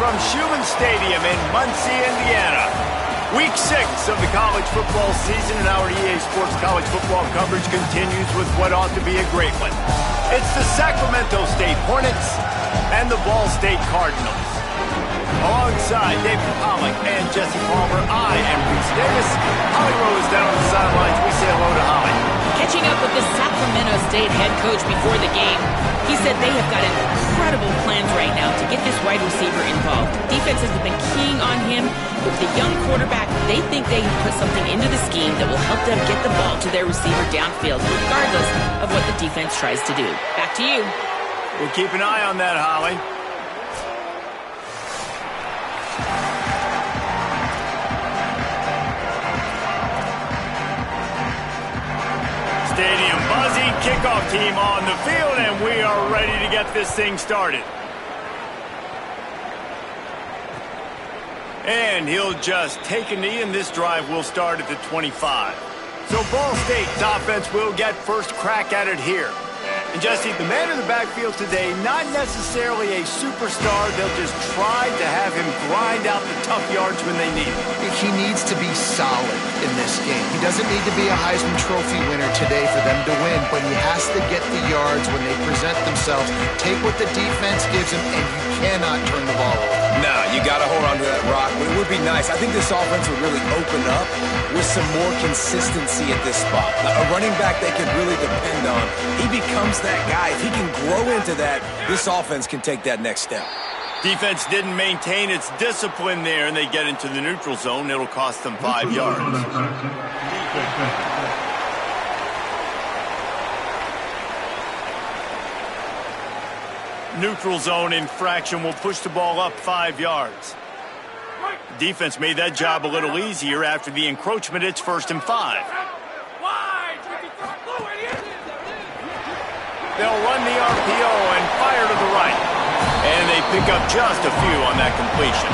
from Schumann Stadium in Muncie, Indiana. Week 6 of the college football season, and our EA Sports college football coverage continues with what ought to be a great one. It's the Sacramento State Hornets and the Ball State Cardinals. Alongside David Pollack and Jesse Palmer, I am Reese Davis. Holly Rose down on the sidelines. We say hello to Holly. Catching up with the Sacramento State head coach before the game, he said they have got incredible plans right now to get this wide receiver involved. Defenses have been keying on him. With the young quarterback, they think they have put something into the scheme that will help them get the ball to their receiver downfield, regardless of what the defense tries to do. Back to you. We'll keep an eye on that, Holly. Stadium buzzing, kickoff team on the field, and we are ready to get this thing started. And he'll just take a knee, and this drive will start at the 25. So Ball State's offense will get first crack at it here. And Jesse, the man in the backfield today, not necessarily a superstar. They'll just try to have him grind out the tough yards when they need it. He needs to be solid in this game. He doesn't need to be a Heisman Trophy winner today for them to win, but he has to get the yards when they present themselves. Take what the defense gives him, and you cannot turn the ball over. Nah, you got to hold on to that rock. It would be nice. I think this offense would really open up with some more consistency at this spot. A running back they could really depend on. He becomes that guy. If he can grow into that, this offense can take that next step. Defense didn't maintain its discipline there, and they get into the neutral zone. It'll cost them 5 yards. Neutral zone infraction will push the ball up 5 yards. Defense made that job a little easier after the encroachment. It's 1st and 5. They'll run the RPO and fire to the right. And they pick up just a few on that completion.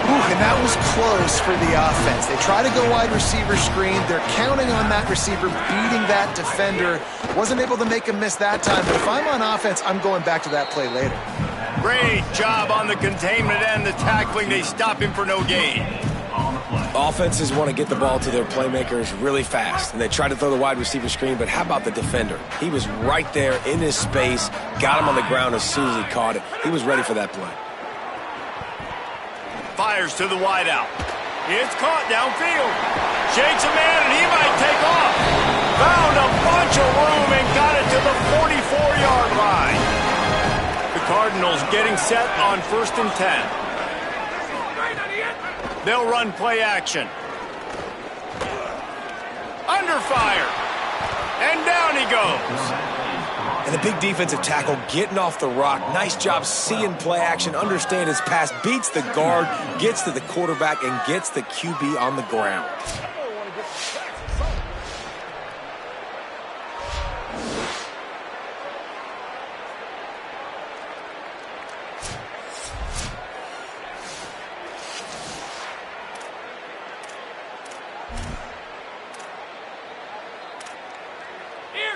And that was close for the offense. They try to go wide receiver screen. They're counting on that receiver beating that defender. Wasn't able to make him miss that time. But if I'm on offense, I'm going back to that play later. Great job on the containment and the tackling. They stop him for no gain. Offenses want to get the ball to their playmakers really fast, and they try to throw the wide receiver screen, but how about the defender? He was right there in his space, got him on the ground as soon as he caught it. He was ready for that play. Fires to the wideout. It's caught downfield. Shakes a man, and he might take off. Found a bunch of room and got it to the 44-yard line. The Cardinals getting set on 1st and 10. They'll run play action. Under fire. And down he goes. And the big defensive tackle getting off the rock. Nice job seeing play action, understand his pass, beats the guard, gets to the quarterback, and gets the QB on the ground.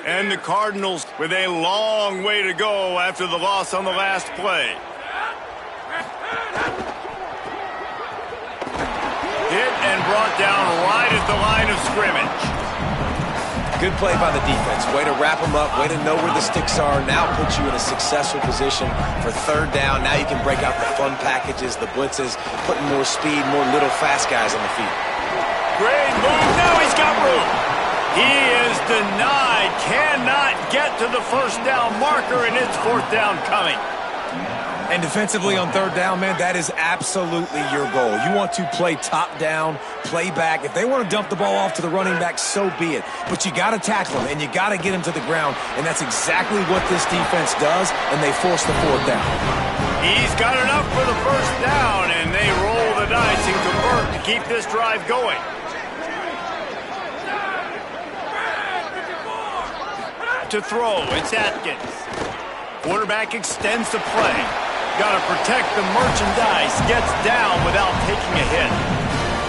And the Cardinals with a long way to go after the loss on the last play. Hit and brought down right at the line of scrimmage. Good play by the defense. Way to wrap them up, way to know where the sticks are. Now puts you in a successful position for 3rd down. Now you can break out the fun packages, the blitzes, putting more speed, more little fast guys on the field. Great move. Now he's got room. He is denied, cannot get to the 1st down marker, and it's 4th down coming. And defensively on 3rd down, man, that is absolutely your goal. You want to play top down, play back. If they want to dump the ball off to the running back, so be it. But you got to tackle him, and you got to get him to the ground, and that's exactly what this defense does, and they force the 4th down. He's got enough for the 1st down, and they roll the dice and convert to keep this drive going. To throw, it's Atkins. Quarterback extends the play. Got to protect the merchandise. Gets down without taking a hit.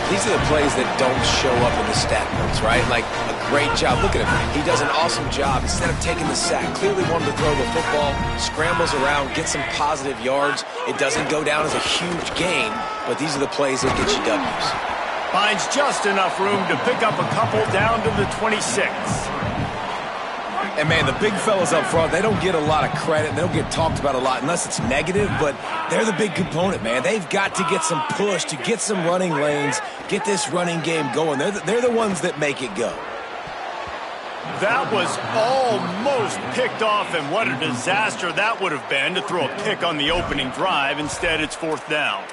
These are the plays that don't show up in the stat notes, right? Like a great job. Look at him. He does an awesome job. Instead of taking the sack, clearly wanted to throw the football, scrambles around, get some positive yards. It doesn't go down as a huge gain, but these are the plays that get you W's. Finds just enough room to pick up a couple down to the 26. And, man, the big fellas up front, they don't get a lot of credit. They don't get talked about a lot unless it's negative, but they're the big component, man. They've got to get some push, to get some running lanes, get this running game going. They're the ones that make it go. That was almost picked off, and what a disaster that would have been to throw a pick on the opening drive. Instead, it's 4th down.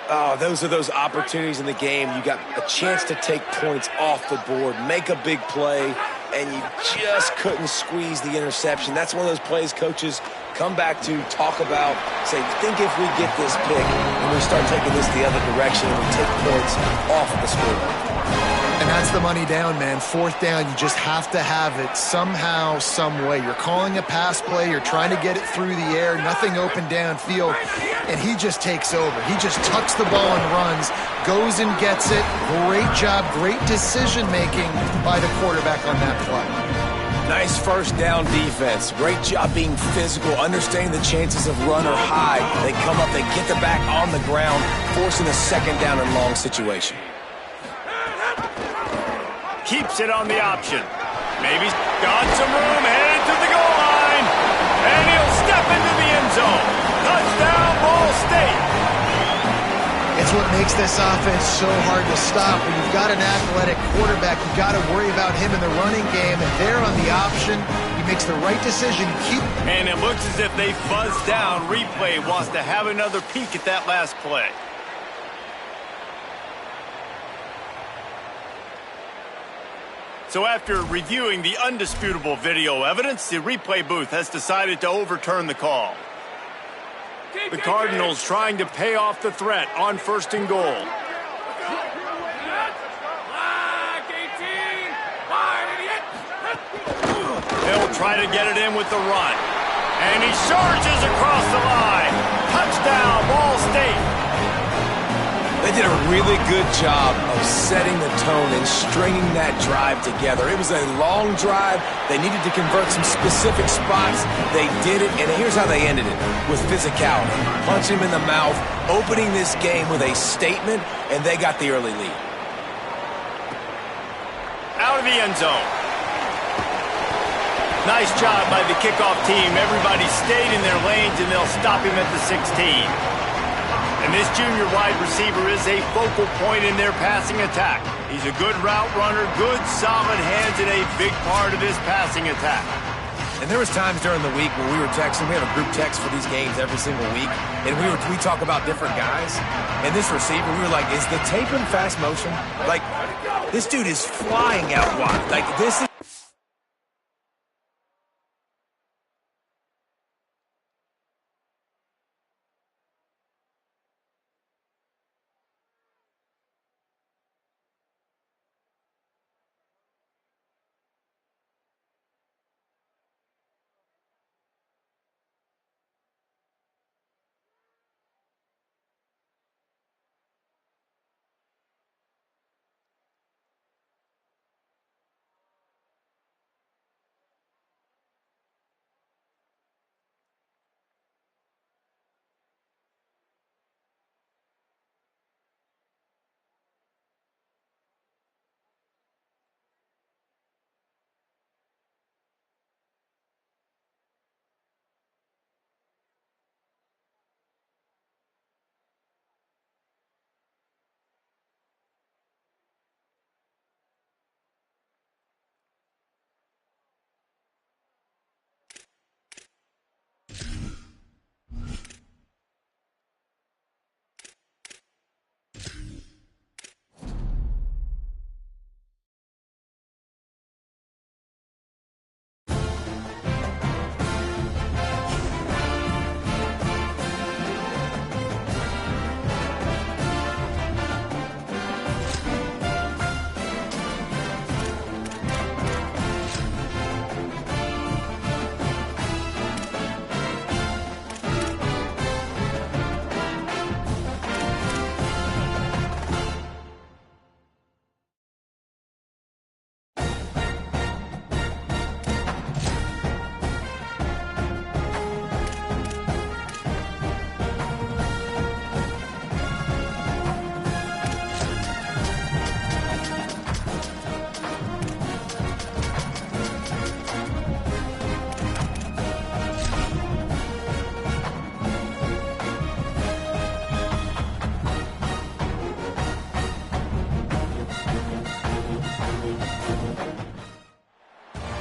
Oh, those are those opportunities in the game. You got a chance to take points off the board, make a big play, and you just couldn't squeeze the interception. That's one of those plays coaches come back to, talk about, say, think if we get this pick and we start taking this the other direction and we take points off the scoreboard. And that's the money down, man. 4th down, you just have to have it somehow, some way. You're calling a pass play, you're trying to get it through the air, nothing open downfield, and he just takes over. He just tucks the ball and runs, goes and gets it. Great job, great decision-making by the quarterback on that play. Nice 1st down defense. Great job being physical, understanding the chances of run or high. They come up, they get the back on the ground, forcing a 2nd down and long situation. Keeps it on the option. Maybe got some room, headed to the goal line. And he'll step into the end zone. Touchdown, Ball State. It's what makes this offense so hard to stop. When you've got an athletic quarterback, you've got to worry about him in the running game. And there on the option, he makes the right decision. And it looks as if they buzzed down. Replay wants to have another peek at that last play. So after reviewing the undisputable video evidence, the replay booth has decided to overturn the call. The Cardinals trying to pay off the threat on 1st and goal. They'll try to get it in with the run. And he surges across the line. Touchdown, Ball State. They did a really good job of setting the tone and stringing that drive together. It was a long drive. They needed to convert some specific spots. They did it, and here's how they ended it, with physicality. Punch him in the mouth, opening this game with a statement, and they got the early lead. Out of the end zone. Nice job by the kickoff team. Everybody stayed in their lanes, and they'll stop him at the 16. And this junior wide receiver is a focal point in their passing attack. He's a good route runner, good solid hands, and a big part of this passing attack. And there was times during the week when we were texting. We have a group text for these games every single week, and we talk about different guys. And this receiver, we were like, is the tape in fast motion? Like, this dude is flying out wide. Like, this is...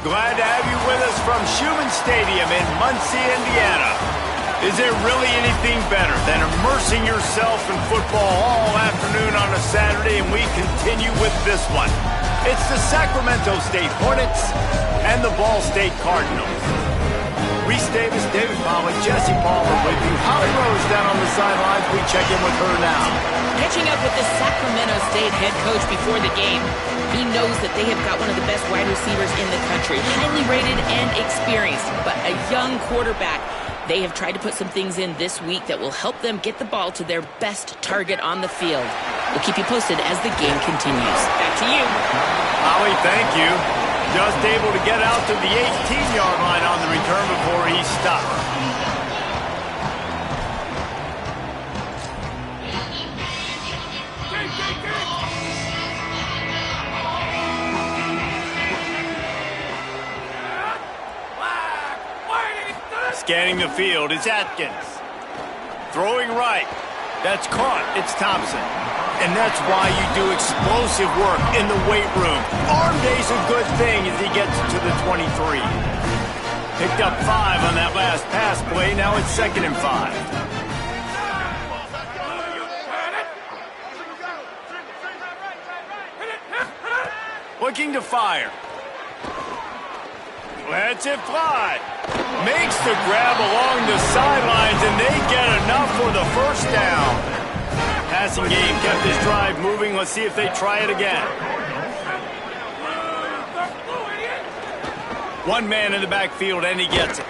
Glad to have you with us from Schumann Stadium in Muncie, Indiana. Is there really anything better than immersing yourself in football all afternoon on a Saturday, and we continue with this one. It's the Sacramento State Hornets and the Ball State Cardinals. Reese Davis, David Pollack, Jesse Palmer with you. Holly Rose down on the sidelines. We check in with her now. Catching up with the Sacramento State head coach before the game, he knows that they have got one of the best wide receivers in the country, highly rated and experienced, but a young quarterback. They have tried to put some things in this week that will help them get the ball to their best target on the field. We'll keep you posted as the game continues. Back to you. Holly, thank you. Just able to get out to the 18-yard line on the return before he stopped. Scanning the field is Atkins. Throwing right. That's caught. It's Thompson. And that's why you do explosive work in the weight room. Arm day's a good thing as he gets to the 23. Picked up 5 on that last pass play. Now it's 2nd and 5. Looking to fire. Lets it fly. Makes the grab along the sidelines, and they get enough for the first down. Passing game kept this drive moving. Let's see if they try it again. One man in the backfield, and he gets it.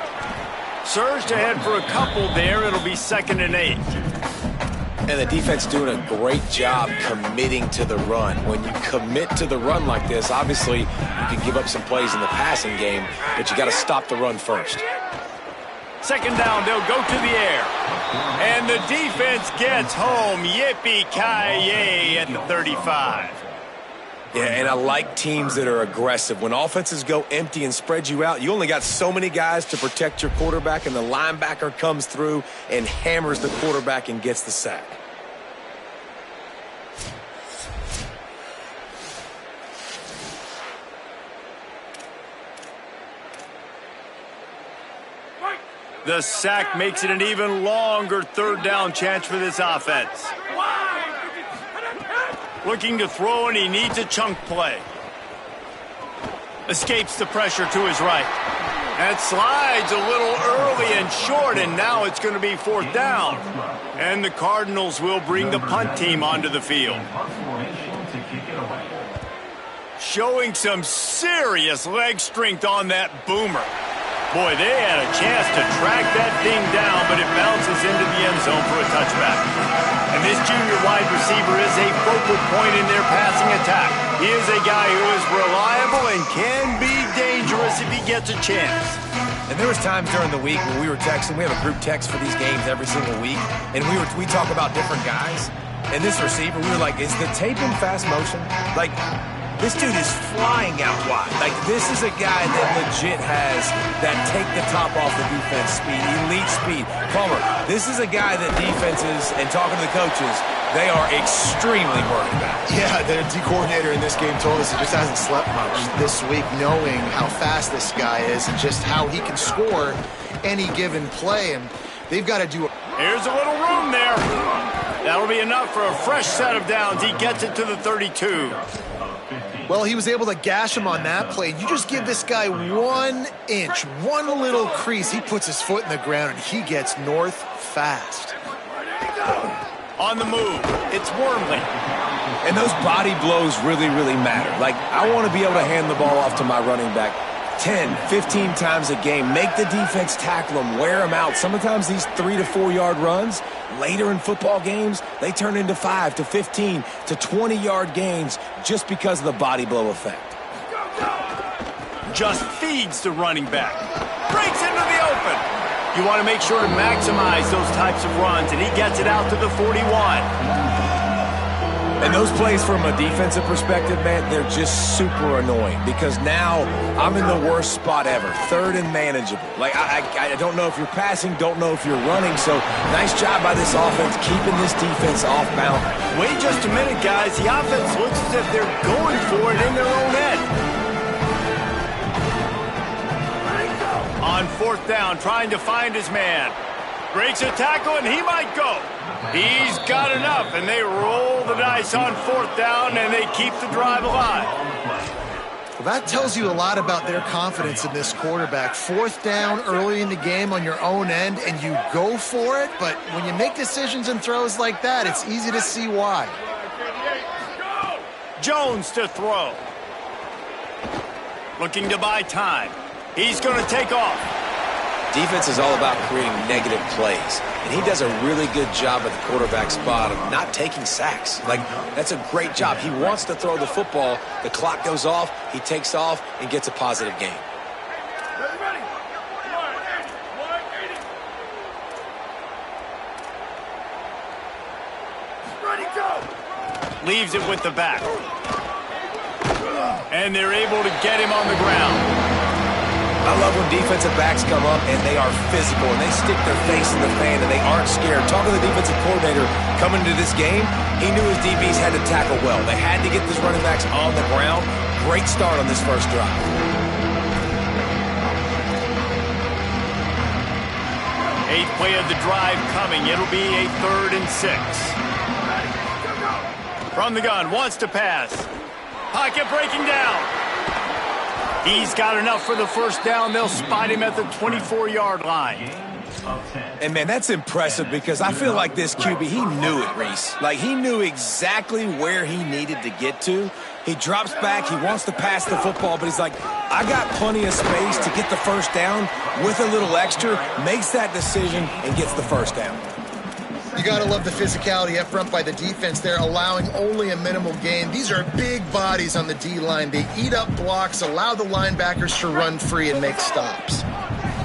Surged ahead for a couple there. It'll be 2nd and 8. And the defense doing a great job committing to the run. When you commit to the run like this, obviously you can give up some plays in the passing game, but you got to stop the run first. 2nd down, they'll go to the air. And the defense gets home. Yippee-ki-yay at the 35. Yeah, and I like teams that are aggressive. When offenses go empty and spread you out, you only got so many guys to protect your quarterback, and the linebacker comes through and hammers the quarterback and gets the sack. The sack makes it an even longer 3rd down chance for this offense. Looking to throw, and he needs a chunk play. Escapes the pressure to his right. That slides a little early and short, and now it's going to be 4th down. And the Cardinals will bring the punt team onto the field. Showing some serious leg strength on that boomer. Boy, they had a chance to track that thing down, but it bounces into the end zone for a touchback. And this junior wide receiver is a focal point in their passing attack. He is a guy who is reliable and can be dangerous if he gets a chance. And there was times during the week when we were texting. We have a group text for these games every single week, and we talk about different guys. And this receiver, we were like, is the tape in fast motion? Like, this dude is flying out wide. Like, this is a guy that legit has that take the top off the defense speed, elite speed. Palmer, this is a guy that defenses, and talking to the coaches, they are extremely worried about. Yeah, the D coordinator in this game told us he just hasn't slept much this week, knowing how fast this guy is and just how he can score any given play. And they've got to do it. Here's a little room there. That'll be enough for a fresh set of downs. He gets it to the 32. Well, he was able to gash him on that play. You just give this guy 1 inch, one little crease. He puts his foot in the ground, and he gets north fast. On the move, it's Wormley. And those body blows really, really matter. Like, I want to be able to hand the ball off to my running back 10, 15 times a game. Make the defense tackle them, wear them out. Sometimes these 3 to 4 yard runs, later in football games, they turn into 5 to 15 to 20 yard gains just because of the body blow effect. Just feeds the running back. Breaks into the open. You want to make sure to maximize those types of runs, and he gets it out to the 41. And those plays from a defensive perspective, man, they're just super annoying because now I'm in the worst spot ever, 3rd and manageable. Like, I don't know if you're passing, don't know if you're running, so nice job by this offense keeping this defense off balance. Wait just a minute, guys. The offense looks as if they're going for it in their own end. On fourth down, trying to find his man. Breaks a tackle, and he might go. He's got enough, and they roll the dice on fourth down, and they keep the drive alive. Well, that tells you a lot about their confidence in this quarterback. Fourth down early in the game on your own end, and you go for it, but when you make decisions and throws like that, it's easy to see why. Jones to throw. Looking to buy time. He's going to take off. Defense is all about creating negative plays, and he does a really good job at the quarterback spot of not taking sacks. Like, that's a great job. He wants to throw the football. The clock goes off, he takes off, and gets a positive gain. Leaves it with the back. And they're able to get him on the ground. I love when defensive backs come up and they are physical and they stick their face in the fan and they aren't scared. Talking to the defensive coordinator coming into this game, he knew his DBs had to tackle well. They had to get these running backs on the ground. Great start on this first drive. Eighth play of the drive coming. It'll be a 3rd and 6. From the gun, wants to pass. Pocket breaking down. He's got enough for the first down. They'll spot him at the 24-yard line. And, man, that's impressive because I feel like this QB, he knew it, Reese. Like, he knew exactly where he needed to get to. He drops back. He wants to pass the football, but he's like, I got plenty of space to get the first down with a little extra, makes that decision, and gets the first down. You got to love the physicality up front by the defense. They're allowing only a minimal gain. These are big bodies on the D-line. They eat up blocks, allow the linebackers to run free and make stops.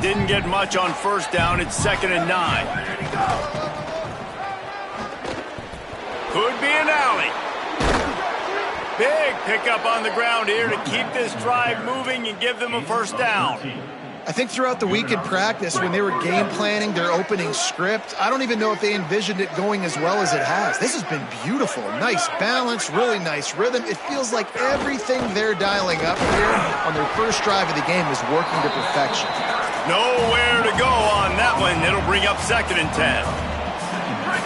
Didn't get much on first down. It's 2nd and 9. Could be an alley. Big pickup on the ground here to keep this drive moving and give them a first down. I think throughout the week in practice, when they were game planning their opening script, I don't even know if they envisioned it going as well as it has. This has been beautiful. Nice balance, really nice rhythm. It feels like everything they're dialing up here on their first drive of the game is working to perfection. Nowhere to go on that one. It'll bring up 2nd and 10.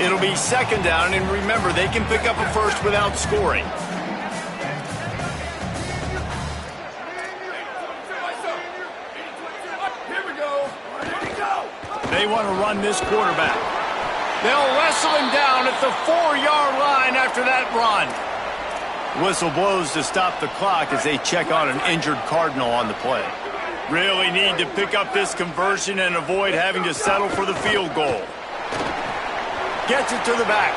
It'll be 2nd down, and remember, they can pick up a first without scoring. They want to run this quarterback. They'll wrestle him down at the 4-yard line after that run. Whistle blows to stop the clock as they check on an injured Cardinal on the play. Really need to pick up this conversion and avoid having to settle for the field goal. Gets it to the back.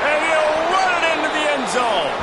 And he'll run it into the end zone.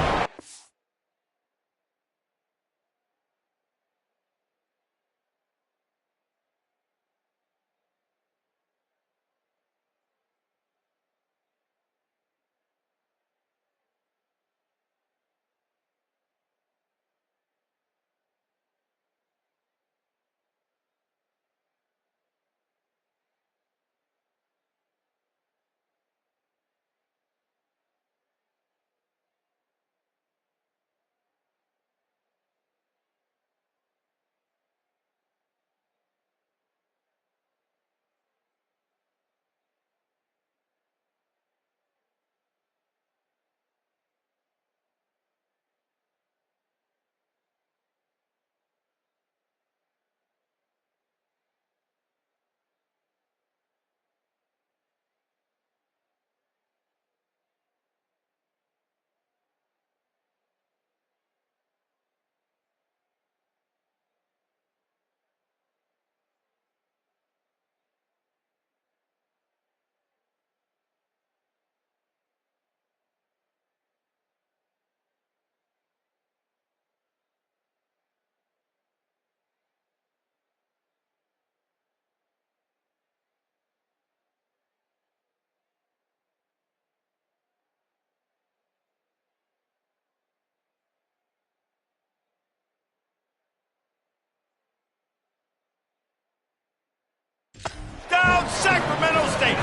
Down Sacramento State.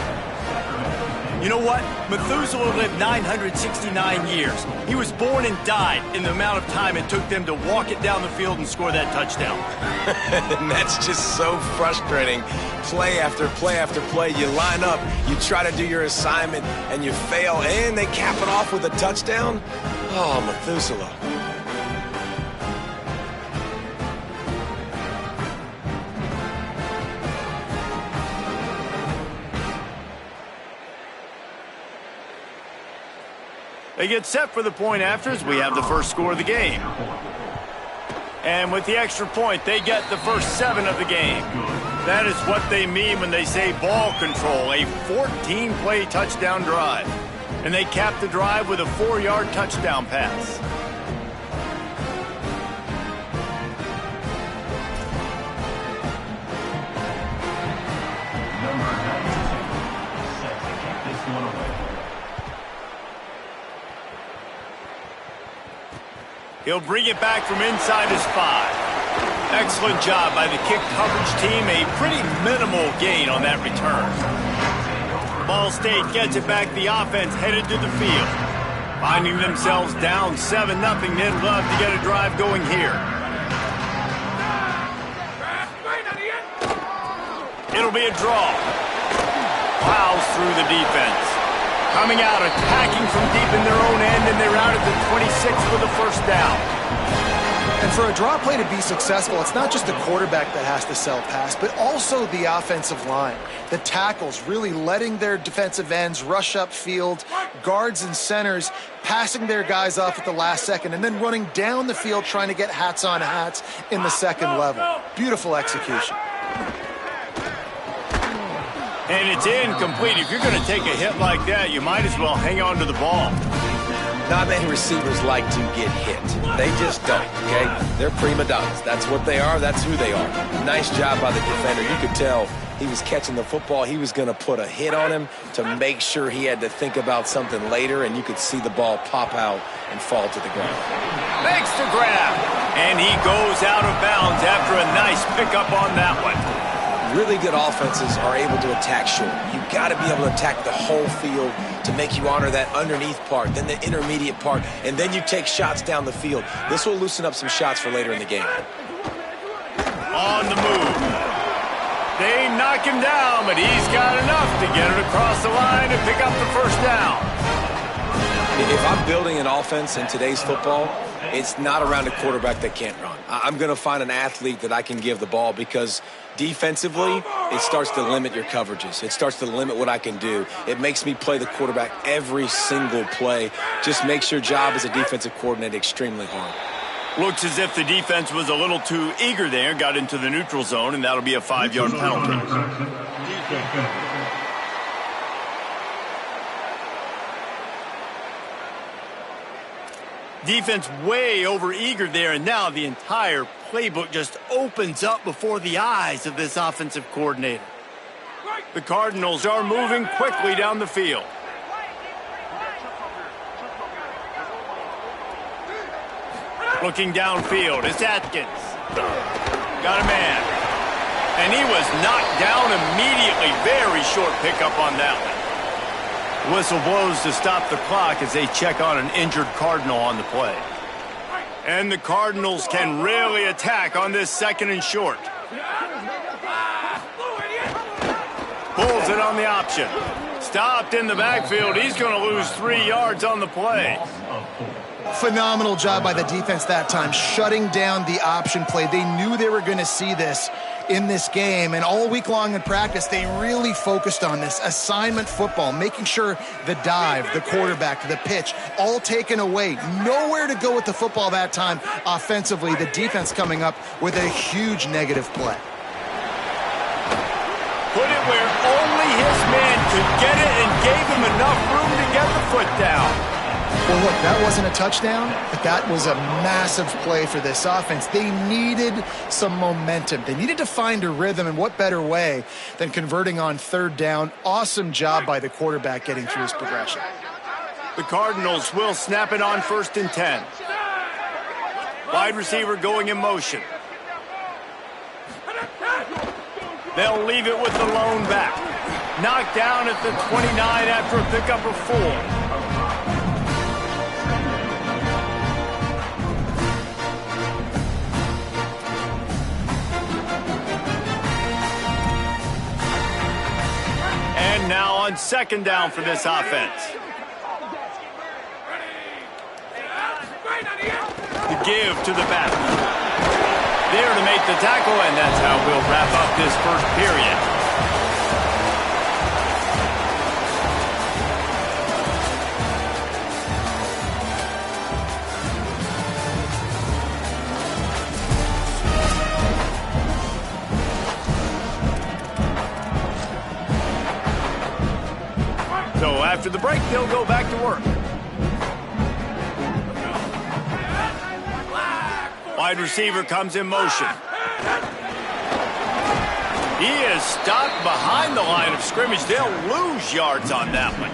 You know what? Methuselah lived 969 years. He was born and died in the amount of time it took them to walk it down the field and score that touchdown. And that's just so frustrating. Play after play after play. You line up, you try to do your assignment, and you fail, and they cap it off with a touchdown? Oh, Methuselah. They get set for the point after as we have the first score of the game. And with the extra point, they get the first 7 of the game. That is what they mean when they say ball control, a 14-play touchdown drive. And they cap the drive with a 4-yard touchdown pass. He'll bring it back from inside his 5. Excellent job by the kick coverage team. A pretty minimal gain on that return. Ball State gets it back. The offense headed to the field. Finding themselves down 7-0. They'd love to get a drive going here. It'll be a draw. Plows through the defense. Coming out, attacking from deep in their own end, and they're out at the 26 for the first down. And for a draw play to be successful, it's not just the quarterback that has to sell pass, but also the offensive line. The tackles really letting their defensive ends rush upfield, guards and centers passing their guys off at the last second, and then running down the field trying to get hats on hats in the second level. Beautiful execution. And it's incomplete. If you're going to take a hit like that, you might as well hang on to the ball. Not many receivers like to get hit. They just don't, okay? They're prima donnas. That's what they are. That's who they are. Nice job by the defender. You could tell he was catching the football. He was going to put a hit on him to make sure he had to think about something later, and you could see the ball pop out and fall to the ground. Makes the grab, and he goes out of bounds after a nice pickup on that one. Really good offenses are able to attack short. You've got to be able to attack the whole field to make you honor that underneath part, then the intermediate part, and then you take shots down the field. This will loosen up some shots for later in the game. On the move. They knock him down, but he's got enough to get it across the line and pick up the first down. If I'm building an offense in today's football, it's not around a quarterback that can't run. I'm going to find an athlete that I can give the ball because defensively, it starts to limit your coverages. It starts to limit what I can do. It makes me play the quarterback every single play. Just makes your job as a defensive coordinator extremely hard. Looks as if the defense was a little too eager there, got into the neutral zone, and that'll be a 5-yard penalty. Defense way over-eager there, and now the entire playbook just opens up before the eyes of this offensive coordinator. The Cardinals are moving quickly down the field. Looking downfield, it's Atkins. Got a man. And he was knocked down immediately. Very short pickup on that one. Whistle blows to stop the clock as they check on an injured Cardinal on the play. And the Cardinals can really attack on this 2nd and short. Pulls it on the option. Stopped in the backfield. He's going to lose 3 yards on the play. Phenomenal job by the defense that time, shutting down the option play. They knew they were going to see this in this game, and all week long in practice, they really focused on this assignment football, making sure the dive, the quarterback, the pitch, all taken away. Nowhere to go with the football that time offensively. The defense coming up with a huge negative play. Put it where only his man could get it and gave him enough room to get the foot down. Well, look, that wasn't a touchdown, but that was a massive play for this offense. They needed some momentum. They needed to find a rhythm, and what better way than converting on 3rd down. Awesome job by the quarterback getting through his progression. The Cardinals will snap it on 1st and 10. Wide receiver going in motion. They'll leave it with the lone back. knocked down at the 29 after a pickup of 4. And now on second down for this offense. The give to the back. There to make the tackle, and that's how we'll wrap up this first period. So after the break, they'll go back to work. Wide receiver comes in motion. He is stopped behind the line of scrimmage. They'll lose yards on that one.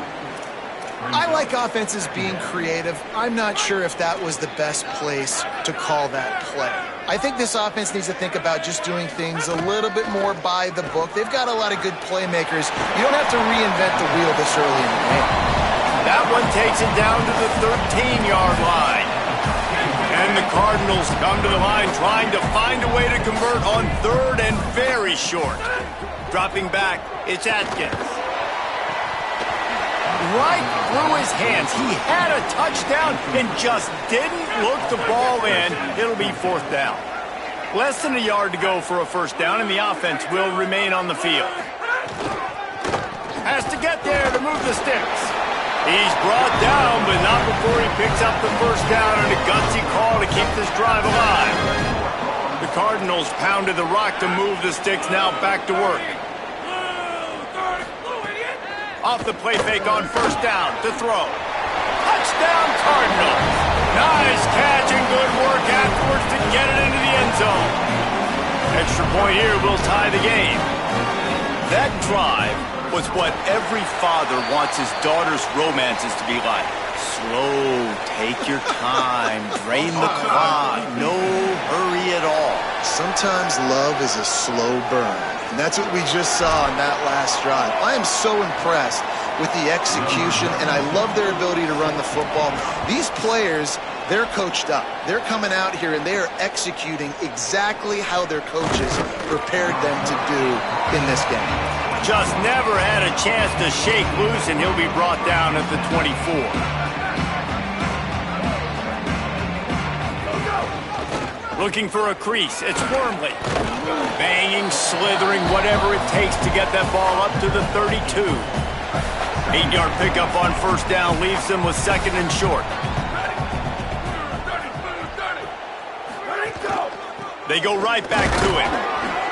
I like offenses being creative. I'm not sure if that was the best place to call that play. I think this offense needs to think about just doing things a little bit more by the book. They've got a lot of good playmakers. You don't have to reinvent the wheel this early in the game. That one takes it down to the 13-yard line. And the Cardinals come to the line trying to find a way to convert on third and very short. Dropping back, it's Atkins. Right through his hands. He had a touchdown and just didn't look the ball in. It'll be fourth down. Less than a yard to go for a first down, and the offense will remain on the field. Has to get there to move the sticks. He's brought down, but not before he picks up the first down and a gutsy call to keep this drive alive. The Cardinals pounded the rock to move the sticks, now back to work. Off the play fake on first down to throw. Touchdown Cardinals. Nice catch and good work afterwards to get it into the end zone. Extra point here will tie the game. That drive was what every father wants his daughter's romances to be like. Slow, take your time, drain the clock, no hurry at all. Sometimes love is a slow burn, and that's what we just saw on that last drive. I am so impressed with the execution, and I love their ability to run the football. These players, they're coached up. They're coming out here, and they are executing exactly how their coaches prepared them to do in this game. Just never had a chance to shake loose, and he'll be brought down at the 24. Looking for a crease. It's Wormley. Banging, slithering, whatever it takes to get that ball up to the 32. 8-yard pickup on first down leaves them with second and short. They go right back to him.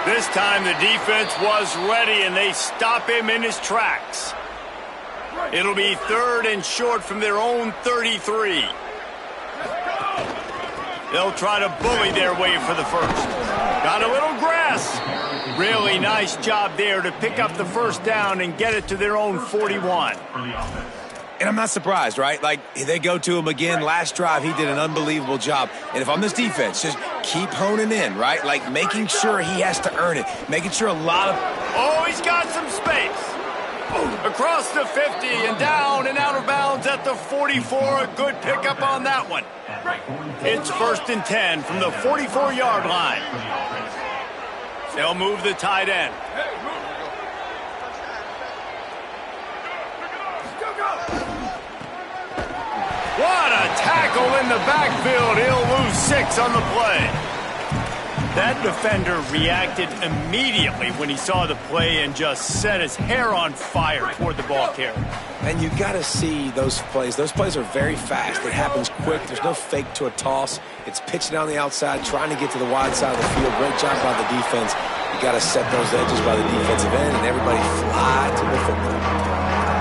This time the defense was ready, and they stop him in his tracks. It'll be third and short from their own 33. They'll try to bully their way for the first. Got a little grass. Really nice job there to pick up the first down and get it to their own 41. And I'm not surprised, right? Like, they go to him again. Last drive, he did an unbelievable job. And if I'm this defense, just keep honing in, right? Like, making sure he has to earn it. Making sure a lot of... Oh, he's got some space. Across the 50 and down and out of bounds at the 44. A good pickup on that one. It's first and 10 from the 44-yard line. They'll move the tight end. What a tackle in the backfield. He'll lose 6 on the play. That defender reacted immediately when he saw the play and just set his hair on fire toward the ball carrier. And you got to see those plays. Those plays are very fast. It happens quick. There's no fake to a toss. It's pitching down the outside, trying to get to the wide side of the field. Great job by the defense. You got to set those edges by the defensive end, and everybody fly to the football.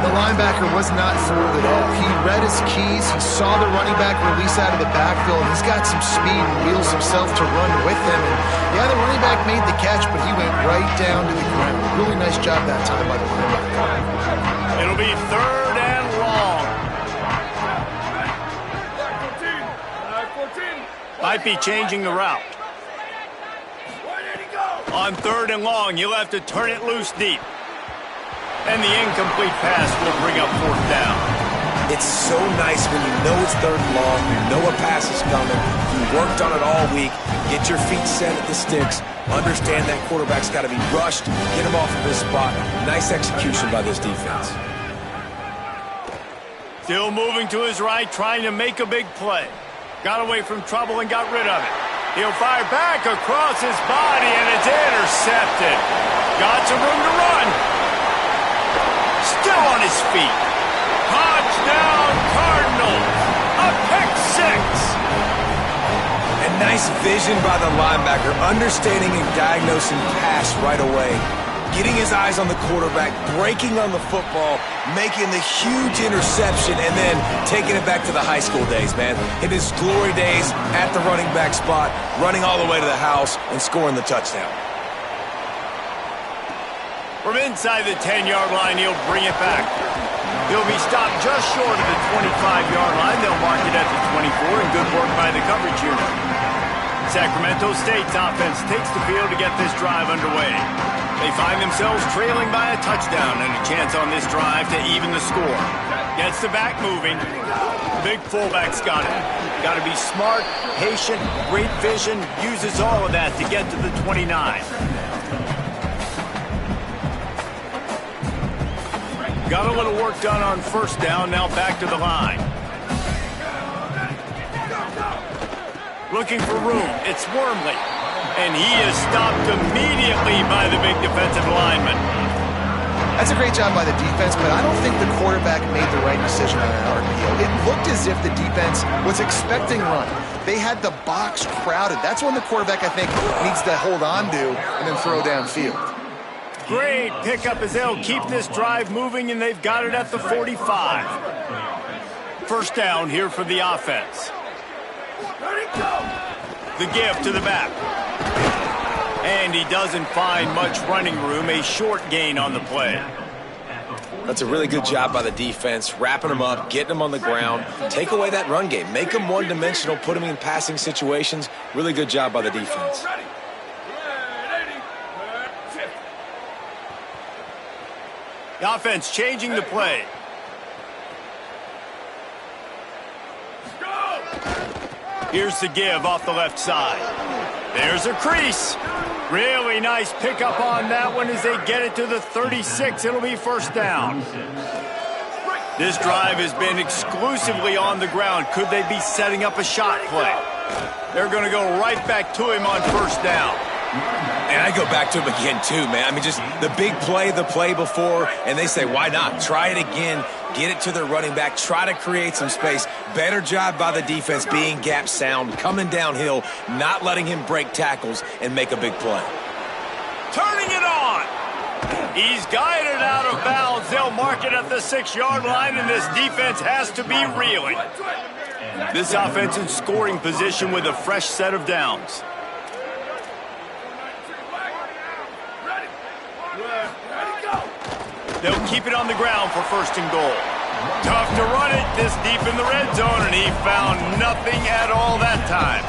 The linebacker was not fooled at all. He read his keys. He saw the running back release out of the backfield. He's got some speed and wheels himself to run with him. And yeah, the running back made the catch, but he went right down to the ground. Really nice job that time by the linebacker. It'll be third and long. Might be changing the route. On third and long, you'll have to turn it loose deep. And the incomplete pass will bring up fourth down. It's so nice when you know it's third and long, you know a pass is coming, you worked on it all week, get your feet set at the sticks, understand that quarterback's got to be rushed, get him off of his spot. Nice execution by this defense. Still moving to his right, trying to make a big play. Got away from trouble and got rid of it. He'll fire back across his body, and it's intercepted. Got some room to run. Still on his feet. Touchdown, Cardinals. A pick six. And nice vision by the linebacker, understanding and diagnosing pass right away. Getting his eyes on the quarterback, breaking on the football, making the huge interception, and then taking it back to the high school days, man. In his glory days at the running back spot, running all the way to the house and scoring the touchdown. From inside the 10-yard line, he'll bring it back. He'll be stopped just short of the 25-yard line. They'll mark it at the 24, and good work by the coverage unit. Sacramento State's offense takes the field to get this drive underway. They find themselves trailing by a touchdown and a chance on this drive to even the score. Gets the back moving. Big fullback's got it. Got to be smart, patient, great vision. Uses all of that to get to the 29. Got a little work done on first down. Now back to the line. Looking for room. It's Wormley. And he is stopped immediately by the big defensive lineman. That's a great job by the defense, but I don't think the quarterback made the right decision on that RPO. It looked as if the defense was expecting run. They had the box crowded. That's when the quarterback, I think, needs to hold on to and then throw downfield. Great pickup as they'll keep this drive moving, and they've got it at the 45. First down here for the offense. The give to the back. And he doesn't find much running room, a short gain on the play. That's a really good job by the defense, wrapping him up, getting him on the ground, take away that run game, make him one-dimensional, put him in passing situations. Really good job by the defense. The offense changing the play. Here's the give off the left side. There's a crease. Really nice pickup on that one as they get it to the 36. It'll be first down. This drive has been exclusively on the ground. Could they be setting up a shot play? They're going to go right back to him on first down. And I go back to him again, too, man. I mean, just the big play, the play before, and they say, why not? Try it again, get it to their running back, try to create some space. Better job by the defense being gap sound, coming downhill, not letting him break tackles and make a big play. Turning it on. He's guided out of bounds. They'll mark it at the 6-yard line, and this defense has to be reeling. This offense in scoring position with a fresh set of downs. They'll keep it on the ground for first and goal. Tough to run it this deep in the red zone, and he found nothing at all that time.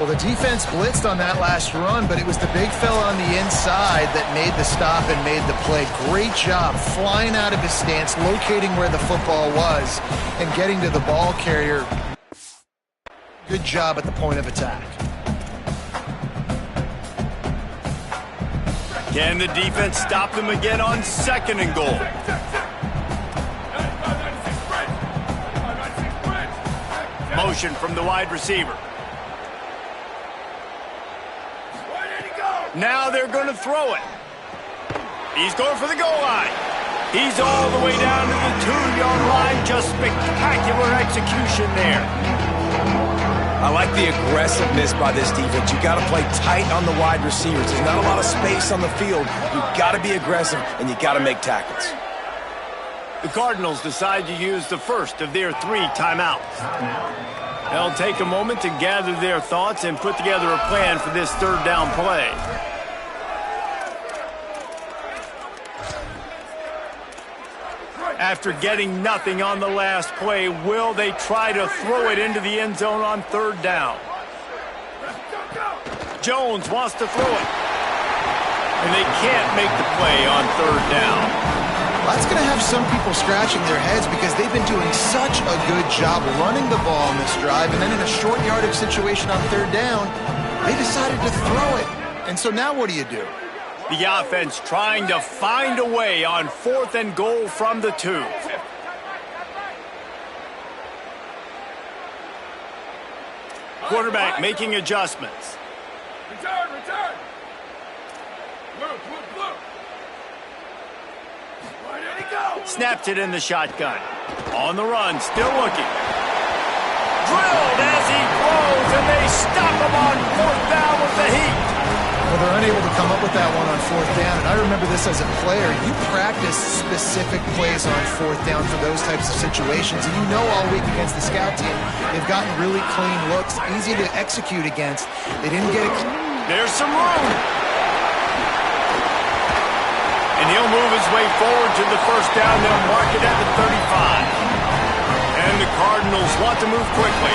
Well, the defense blitzed on that last run, but it was the big fella on the inside that made the stop and made the play. Great job flying out of his stance, locating where the football was, and getting to the ball carrier. Good job at the point of attack. Can the defense stop them again on second and goal? Motion from the wide receiver. Now they're going to throw it. He's going for the goal line. He's all the way down to the 2-yard line. Just spectacular execution there. I like the aggressiveness by this defense. You got to play tight on the wide receivers. There's not a lot of space on the field. You got to be aggressive, and you got to make tackles. The Cardinals decide to use the first of their 3 timeouts. They'll take a moment to gather their thoughts and put together a plan for this third down play. After getting nothing on the last play, will they try to throw it into the end zone on third down? Jones wants to throw it. and they can't make the play on third down. That's going to have some people scratching their heads because they've been doing such a good job running the ball on this drive, and then in a short yardage situation on third down, they decided to throw it. And so now what do you do? The offense trying to find a way on 4th and goal from the 2. Quarterback making adjustments. Return. Where did he go? Snapped it in the shotgun. On the run, still looking. Drilled as he throws, and they stop him on 4th down with the heat. Well, they're unable to come up with that one on 4th down, and I remember this as a player. You practice specific plays on 4th down for those types of situations, and you know all week against the scout team, they've gotten really clean looks, easy to execute against. They didn't get it. There's some room. And he'll move his way forward to the 1st down. They'll mark it at the 35. And the Cardinals want to move quickly.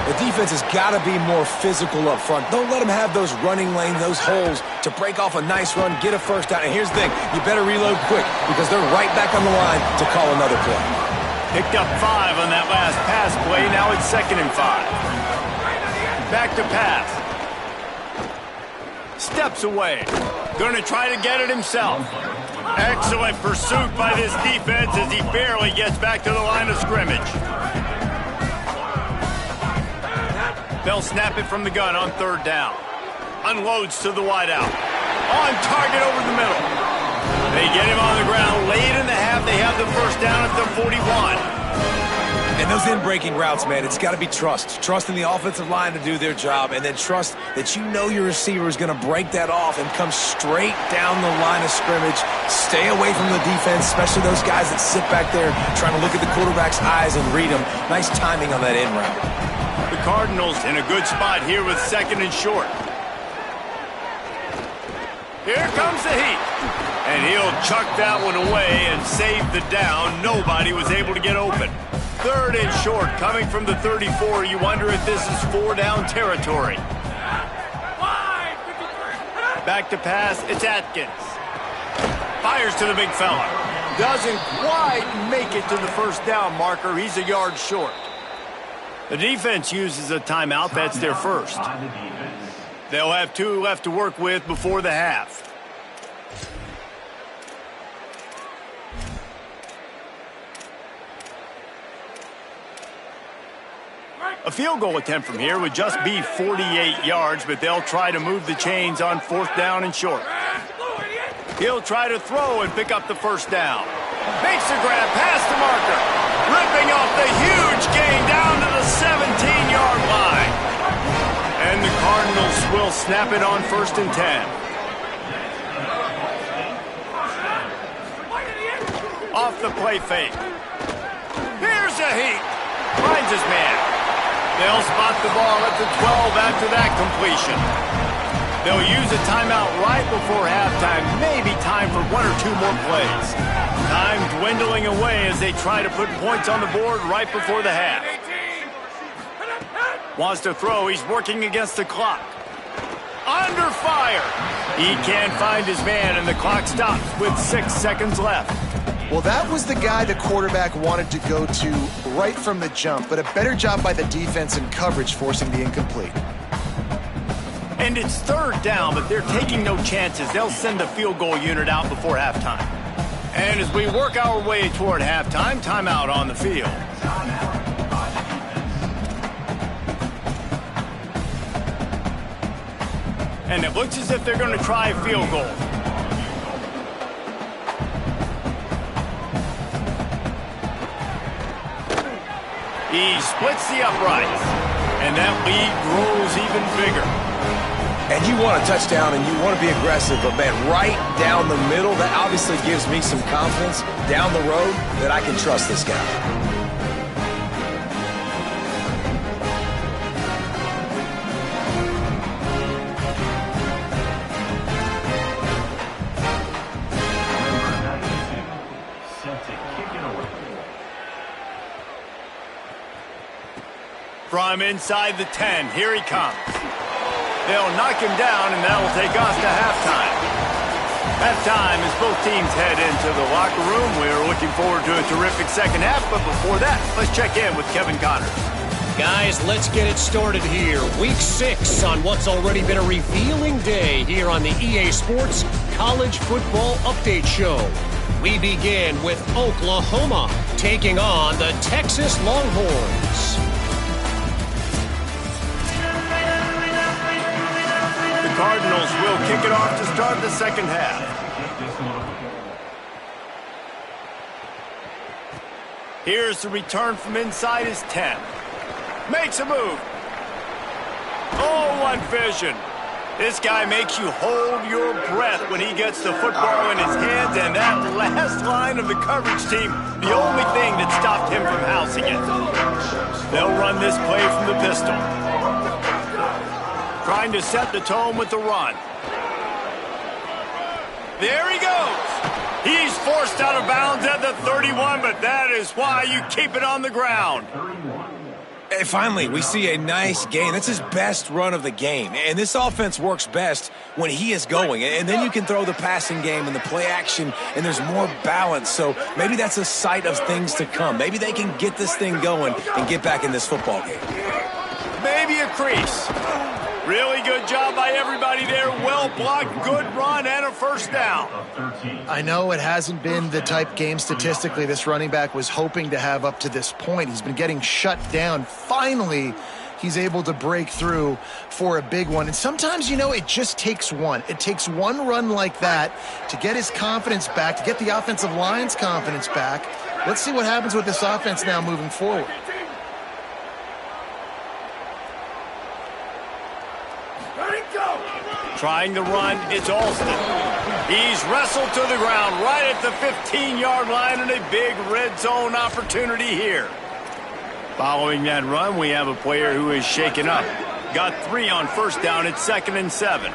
The defense has got to be more physical up front. Don't let them have those running lanes, those holes to break off a nice run, get a 1st down. And here's the thing, you better reload quick because they're right back on the line to call another play. Picked up 5 on that last pass play. Now it's 2nd and 5. Back to pass. Steps away. Going to try to get it himself. Excellent pursuit by this defense as he barely gets back to the line of scrimmage. They'll snap it from the gun on 3rd down. Unloads to the wideout. On target over the middle. They get him on the ground late in the half. They have the 1st down at the 41. And those in-breaking routes, man, it's got to be trust. Trust in the offensive line to do their job, and then trust that you know your receiver is going to break that off and come straight down the line of scrimmage. Stay away from the defense, especially those guys that sit back there trying to look at the quarterback's eyes and read him. Nice timing on that in route. The Cardinals in a good spot here with 2nd and short. Here comes the heat. And he'll chuck that one away and save the down. Nobody was able to get open. 3rd and short coming from the 34. You wonder if this is 4-down territory. Back to pass. It's Atkins. Fires to the big fella. Doesn't quite make it to the 1st down marker. He's a yard short. The defense uses a timeout. That's their first. They'll have 2 left to work with before the half. A field goal attempt from here would just be 48 yards, but they'll try to move the chains on 4th down and short. He'll try to throw and pick up the 1st down. Makes the grab past the marker. Ripping off the huge gain down to the 17-yard line. And the Cardinals will snap it on 1st and 10. Off the play fake. Here's a heat. Finds his man. They'll spot the ball at the 12 after that completion. They'll use a timeout right before halftime. Maybe time for 1 or 2 more plays. Time dwindling away as they try to put points on the board right before the half. Wants to throw. He's working against the clock. Under fire. He can't find his man, and the clock stops with 6 seconds left. Well, that was the guy the quarterback wanted to go to right from the jump, but a better job by the defense in coverage forcing the incomplete. And it's 3rd down, but they're taking no chances. They'll send the field goal unit out before halftime. And as we work our way toward halftime, timeout on the field. And it looks as if they're going to try a field goal. He splits the uprights, and that lead grows even bigger. And you want a touchdown and you want to be aggressive, but man, right down the middle, that obviously gives me some confidence down the road that I can trust this guy. From inside the 10, here he comes. They'll knock him down, and that'll take us to halftime. Halftime as both teams head into the locker room. We're looking forward to a terrific second half, but before that, let's check in with Kevin Connors. Guys, let's get it started here. Week 6 on what's already been a revealing day here on the EA Sports College Football Update Show. We begin with Oklahoma taking on the Texas Longhorns. The Cardinals will kick it off to start the second half. Here's the return from inside his 10. Makes a move. Oh, one vision. This guy makes you hold your breath when he gets the football in his hands, and that last line of the coverage team, the only thing that stopped him from housing it. They'll run this play from the pistol. Trying to set the tone with the run. There he goes. He's forced out of bounds at the 31, but that is why you keep it on the ground. And finally, we see a nice gain. That's his best run of the game. And this offense works best when he is going. And then you can throw the passing game and the play action, and there's more balance. So maybe that's a sight of things to come. Maybe they can get this thing going and get back in this football game. Maybe a crease. Really good job by everybody there. Well blocked, good run, and a first down. I know it hasn't been the type game statistically this running back was hoping to have up to this point. He's been getting shut down. Finally, he's able to break through for a big one. And sometimes, you know, it just takes one. It takes one run like that to get his confidence back, to get the offensive line's confidence back. Let's see what happens with this offense now moving forward. Trying to run, it's Alston. He's wrestled to the ground right at the 15-yard line, and a big red zone opportunity here. Following that run, we have a player who is shaken up. Got 3 on first down. It's 2nd and 7.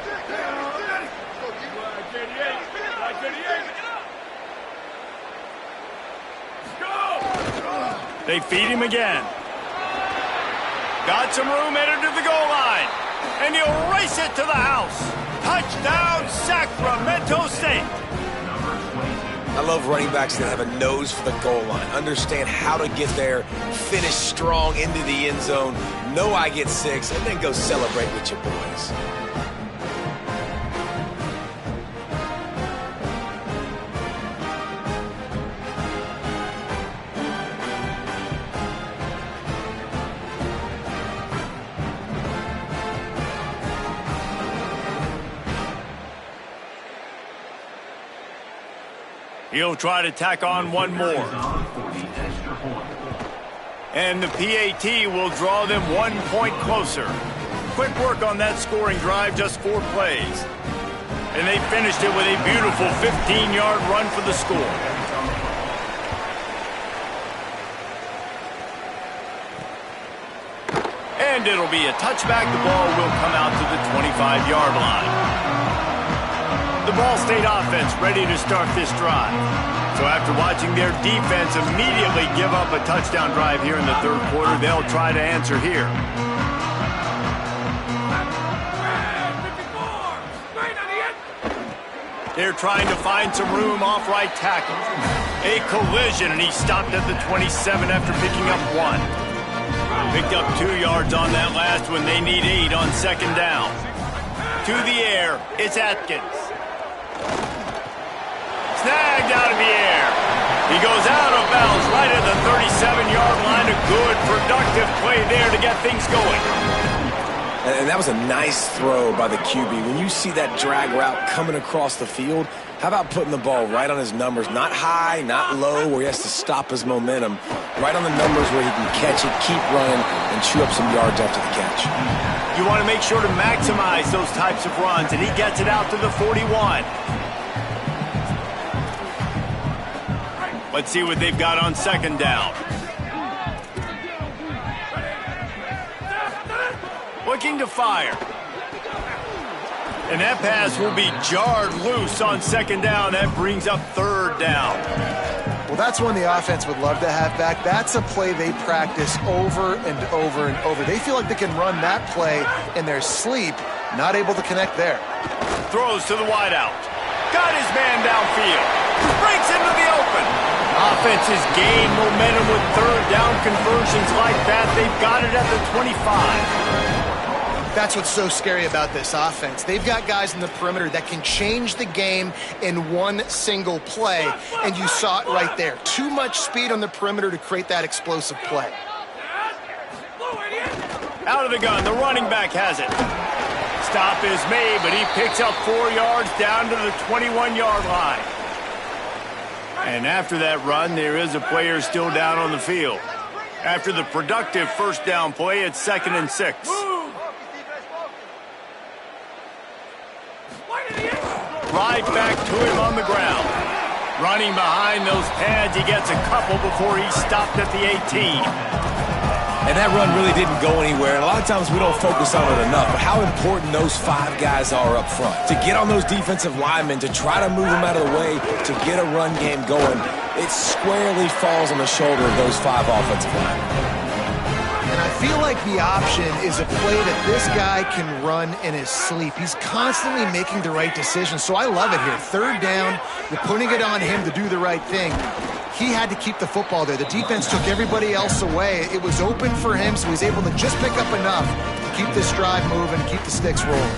They feed him again. Got some room, headed to the goal line. And he'll race it to the house. Touchdown, Sacramento State. I love running backs that have a nose for the goal line. Understand how to get there, finish strong into the end zone, know I get 6, and then go celebrate with your boys. He'll try to tack on one more. And the PAT will draw them 1 point closer. Quick work on that scoring drive, just 4 plays. And they finished it with a beautiful 15-yard run for the score. And it'll be a touchback. The ball will come out to the 25-yard line. The Ball State offense ready to start this drive. So after watching their defense immediately give up a touchdown drive here in the third quarter, they'll try to answer here. They're trying to find some room off right tackle. A collision, and he stopped at the 27 after picking up 1. Picked up 2 yards on that last one. They need 8 on second down. To the air, it's Atkins. Snagged out of the air. He goes out of bounds right at the 37-yard line. A good, productive play there to get things going. And that was a nice throw by the QB. When you see that drag route coming across the field, how about putting the ball right on his numbers? Not high, not low, where he has to stop his momentum. Right on the numbers where he can catch it, keep running, and chew up some yards after the catch. You want to make sure to maximize those types of runs, and he gets it out to the 41. Let's see what they've got on second down. Looking to fire. And that pass will be jarred loose on second down. That brings up third down. Well, that's one the offense would love to have back. That's a play they practice over and over and over. They feel like they can run that play in their sleep, not able to connect there. Throws to the wideout. got his man downfield. Breaks into the open. Offenses gain momentum with third down conversions like that. They've got it at the 25. That's what's so scary about this offense. They've got guys in the perimeter that can change the game in one single play, and you saw it right there. Too much speed on the perimeter to create that explosive play. Out of the gun, the running back has it. Stop is made, but he picks up 4 yards down to the 21-yard line. And after that run, there is a player still down on the field. After the productive first down play, it's 2nd and 6. Right back to him on the ground. Running behind those pads, he gets a couple before he stopped at the 18. And that run really didn't go anywhere. And a lot of times we don't focus on it enough, but how important those 5 guys are up front. To get on those defensive linemen, to try to move them out of the way, to get a run game going, it squarely falls on the shoulder of those 5 offensive linemen. And I feel like the option is a play that this guy can run in his sleep. He's constantly making the right decision, so I love it here. 3rd down, you're putting it on him to do the right thing. He had to keep the football there. The defense took everybody else away. It was open for him, so he's able to just pick up enough to keep this drive moving, keep the sticks rolling.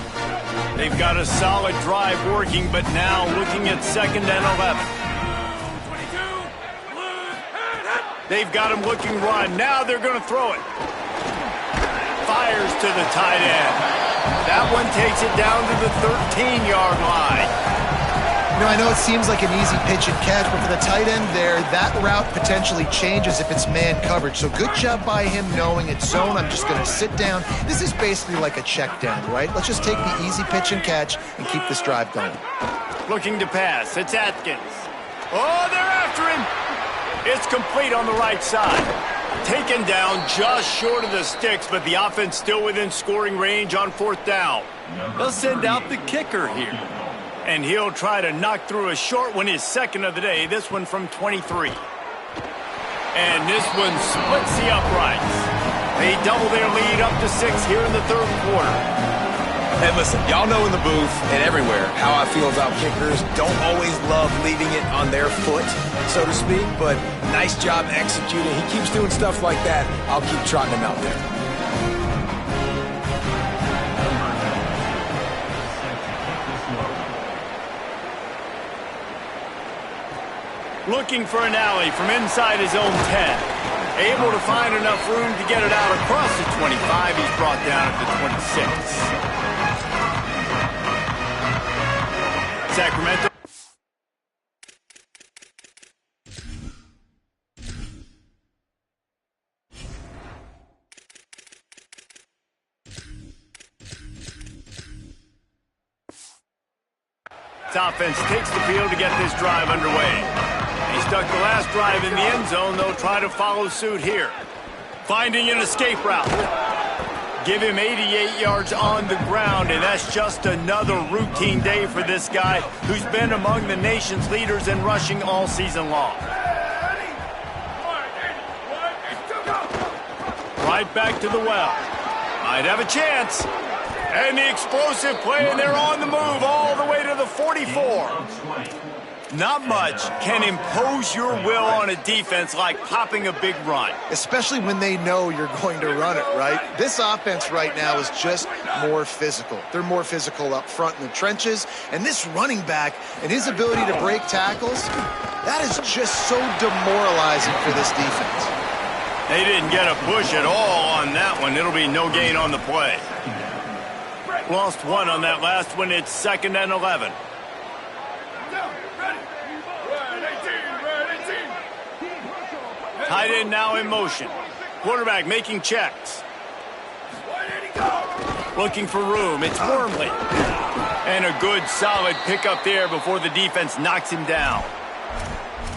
They've got a solid drive working, but now looking at 2nd and 11. They've got him looking run. Now they're going to throw it. Fires to the tight end. That one takes it down to the 13-yard line. You know, I know it seems like an easy pitch and catch, but for the tight end there, that route potentially changes if it's man coverage. So good job by him knowing it's zone. I'm just going to sit down. This is basically like a check down, right? Let's just take the easy pitch and catch and keep this drive going. Looking to pass. It's Atkins. Oh, they're after him. It's complete on the right side. Taken down just short of the sticks, but the offense still within scoring range on 4th down. They'll send out the kicker here. And he'll try to knock through a short one, his 2nd of the day, this one from 23. And this one splits the uprights. They double their lead up to 6 here in the 3rd quarter. And listen, y'all know in the booth and everywhere how I feel about kickers. Don't always love leaving it on their foot, so to speak, but nice job executing. He keeps doing stuff like that. I'll keep trotting him out there. Looking for an alley from inside his own 10. Able to find enough room to get it out across the 25. He's brought down at the 26. Sacramento. This offense takes the field to get this drive underway. He stuck the last drive in the end zone. They'll try to follow suit here. Finding an escape route. Give him 88 yards on the ground, and that's just another routine day for this guy who's been among the nation's leaders in rushing all season long. Right back to the well. Might have a chance. And the explosive play, and they're on the move all the way to the 44. Not much can impose your will on a defense like popping a big run. Especially when they know you're going to run it, right? This offense right now is just more physical. They're more physical up front in the trenches. And this running back and his ability to break tackles, that is just so demoralizing for this defense. They didn't get a push at all on that one. It'll be no gain on the play. Lost one on that last one. It's 2nd and 11. Tight end now in motion. Quarterback making checks. Looking for room. It's Wormley. And a good solid pickup there before the defense knocks him down.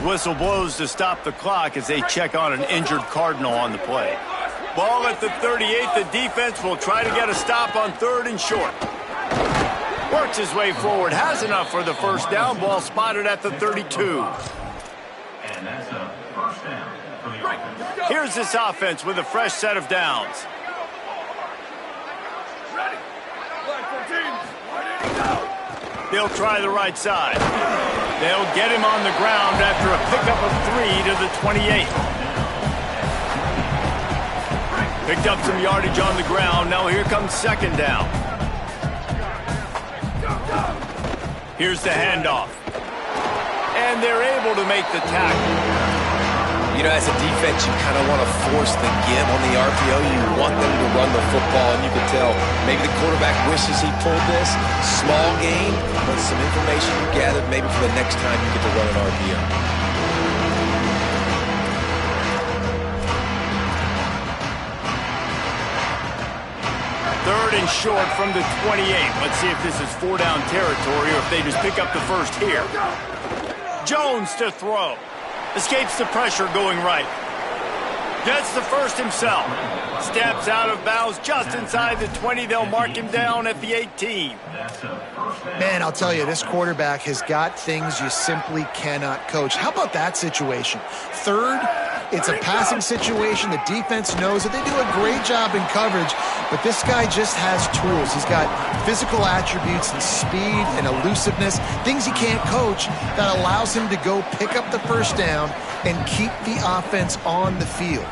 Whistle blows to stop the clock as they check on an injured Cardinal on the play. Ball at the 38. The defense will try to get a stop on 3rd and short. Works his way forward. Has enough for the first down. Ball spotted at the 32. And that's a first down. Here's this offense with a fresh set of downs. They'll try the right side. They'll get him on the ground after a pickup of 3 to the 28. Picked up some yardage on the ground. Now here comes second down. Here's the handoff. And they're able to make the tackle. You know, as a defense, you kind of want to force the give on the RPO. You want them to run the football, and you can tell maybe the quarterback wishes he pulled this. Small game, but some information you gathered maybe for the next time you get to run an RPO. Third and short from the 28. Let's see if this is 4-down territory or if they just pick up the first here. Jones to throw. Escapes the pressure going right. Gets the first himself. Steps out of bounds just inside the 20. They'll mark him down at the 18. Man, I'll tell you, this quarterback has got things you simply cannot coach. How about that situation? Third, it's a passing situation. The defense knows that they do a great job in coverage, but this guy just has tools. He's got physical attributes and speed and elusiveness, things he can't coach, that allows him to go pick up the first down and keep the offense on the field.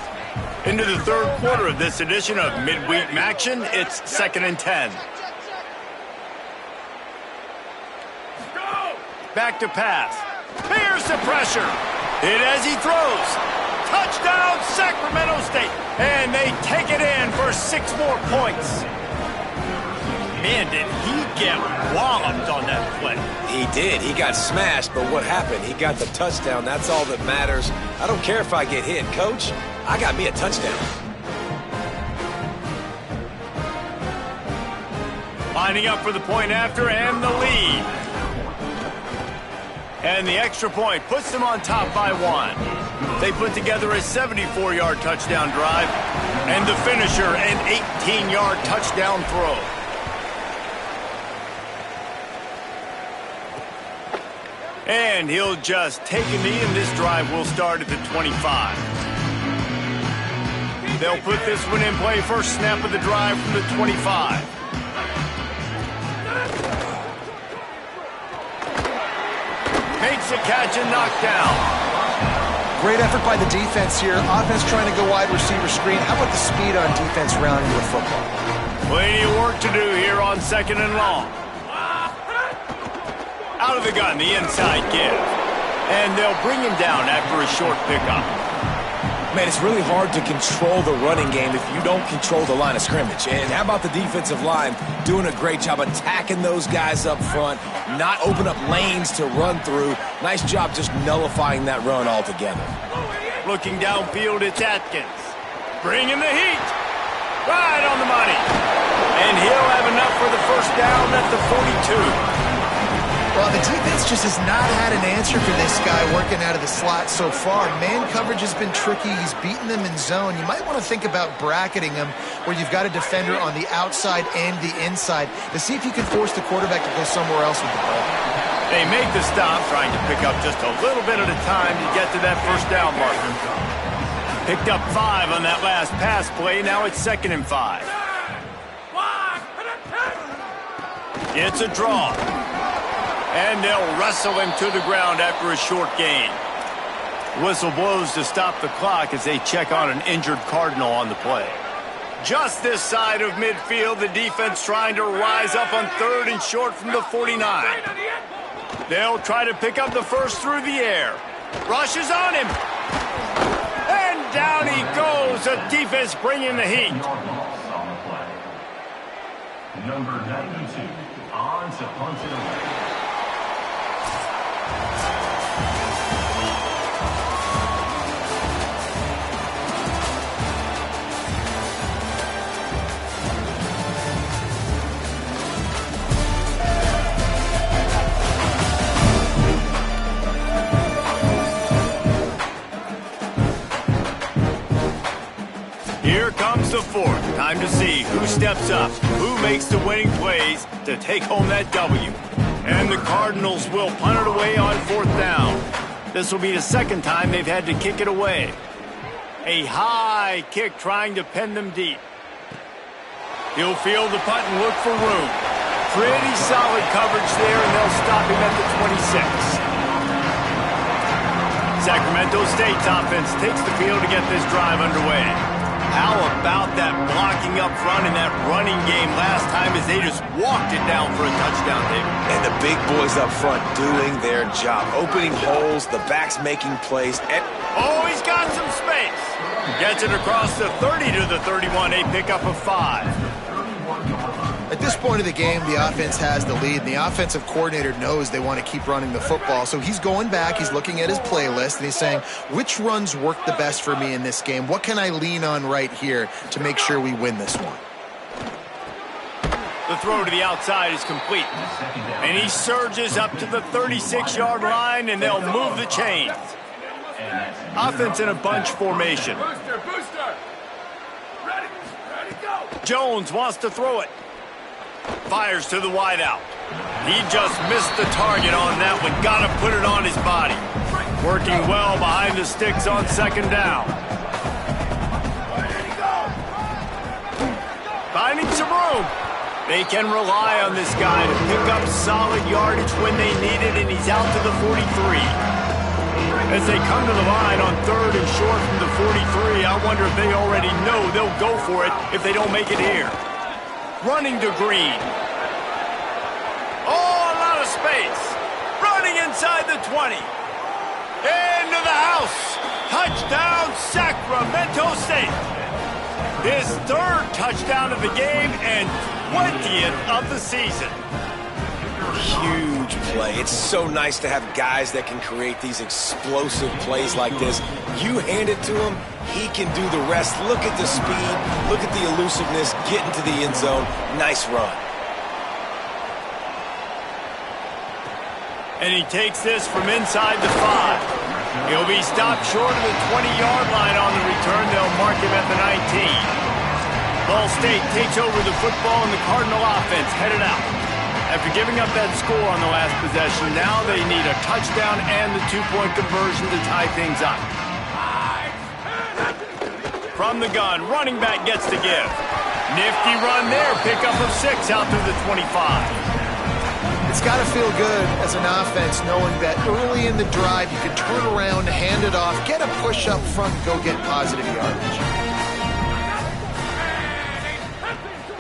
Into the third quarter of this edition of Midweek Action, it's 2nd and 10. Back to pass. Here's the pressure. Hit as he throws. Touchdown, Sacramento State. And they take it in for 6 more points. Man, did he get walloped on that play. He did. He got smashed, but what happened? He got the touchdown. That's all that matters. I don't care if I get hit. Coach, I got me a touchdown. Lining up for the point after and the lead. And the extra point puts them on top by 1. They put together a 74-yard touchdown drive and the finisher an 18-yard touchdown throw. And he'll just take a knee, and this drive will start at the 25. They'll put this one in play. First snap of the drive from the 25. Makes a catch and knocked down. Great effort by the defense here. Offense trying to go wide receiver screen. How about the speed on defense rounding the football? Plenty of work to do here on 2nd and long. Out of the gun, the inside give. And they'll bring him down after a short pickup. Man, it's really hard to control the running game if you don't control the line of scrimmage. And how about the defensive line doing a great job attacking those guys up front, not open up lanes to run through. Nice job just nullifying that run altogether. Looking downfield, it's Atkins. Bringing the heat. Right on the money. And he'll have enough for the first down at the 42. Well, the defense just has not had an answer for this guy working out of the slot so far. Man coverage has been tricky. He's beaten them in zone. You might want to think about bracketing him where you've got a defender on the outside and the inside to see if you can force the quarterback to go somewhere else with the ball. They make the stop, trying to pick up just a little bit at a time to get to that first down marker. Picked up 5 on that last pass play. Now it's 2nd and 5. It's a draw. And they'll wrestle him to the ground after a short gain. Whistle blows to stop the clock as they check on an injured Cardinal on the play. Just this side of midfield, the defense trying to rise up on 3rd and short from the 49. They'll try to pick up the first through the air. Rushes on him. And down he goes. The defense bringing the heat. Number 92, on to punt it away. Here comes the 4th. Time to see who steps up, who makes the winning plays to take home that W. And the Cardinals will punt it away on 4th down. This will be the 2nd time they've had to kick it away. A high kick trying to pin them deep. He'll field the punt and look for room. Pretty solid coverage there, and they'll stop him at the 26. Sacramento State's offense takes the field to get this drive underway. How about that blocking up front in that running game last time as they just walked it down for a touchdown, David? And the big boys up front doing their job. Opening holes, the backs making plays. Oh, he's got some space. Gets it across the 30 to the 31, a pickup of 5. At this point of the game, the offense has the lead, and the offensive coordinator knows they want to keep running the football. So he's going back, he's looking at his playlist, and he's saying, which runs work the best for me in this game? What can I lean on right here to make sure we win this one? The throw to the outside is complete. And he surges up to the 36-yard line, and they'll move the chains. Offense in a bunch formation. Booster. Ready, go. Jones wants to throw it. Fires to the wideout. He just missed the target on that one. Got to put it on his body. Working well behind the sticks on second down. Finding some room. They can rely on this guy to pick up solid yardage when they need it, and he's out to the 43. As they come to the line on 3rd and short from the 43, I wonder if they already know they'll go for it if they don't make it here. Running to Green. Oh, a lot of space. Running inside the 20. Into the house. Touchdown, Sacramento State. His 3rd touchdown of the game and 20th of the season. Huge play. It's so nice to have guys that can create these explosive plays like this. You hand it to him, he can do the rest. Look at the speed, look at the elusiveness, get into the end zone. Nice run. And he takes this from inside the 5. He'll be stopped short of the 20-yard line on the return. They'll mark him at the 19. Ball State takes over the football, and the Cardinal offense headed out. After giving up that score on the last possession, now they need a touchdown and the 2-point conversion to tie things up. From the gun, running back gets to give. Nifty run there, pickup of 6 out to the 25. It's got to feel good as an offense knowing that early in the drive you can turn around, hand it off, get a push up front, and go get positive yardage.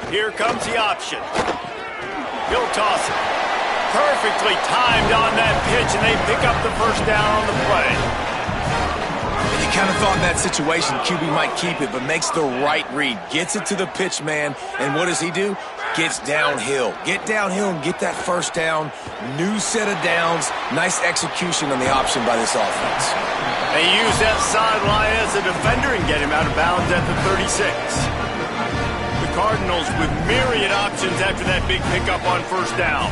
Here comes the option. He'll toss it. Perfectly timed on that pitch, and they pick up the first down on the play. And you kind of thought in that situation QB might keep it, but makes the right read. Gets it to the pitch man, and what does he do? Gets downhill. Get downhill and get that first down. New set of downs. Nice execution on the option by this offense. They use that sideline as a defender and get him out of bounds at the 36. Cardinals with myriad options after that big pickup on first down.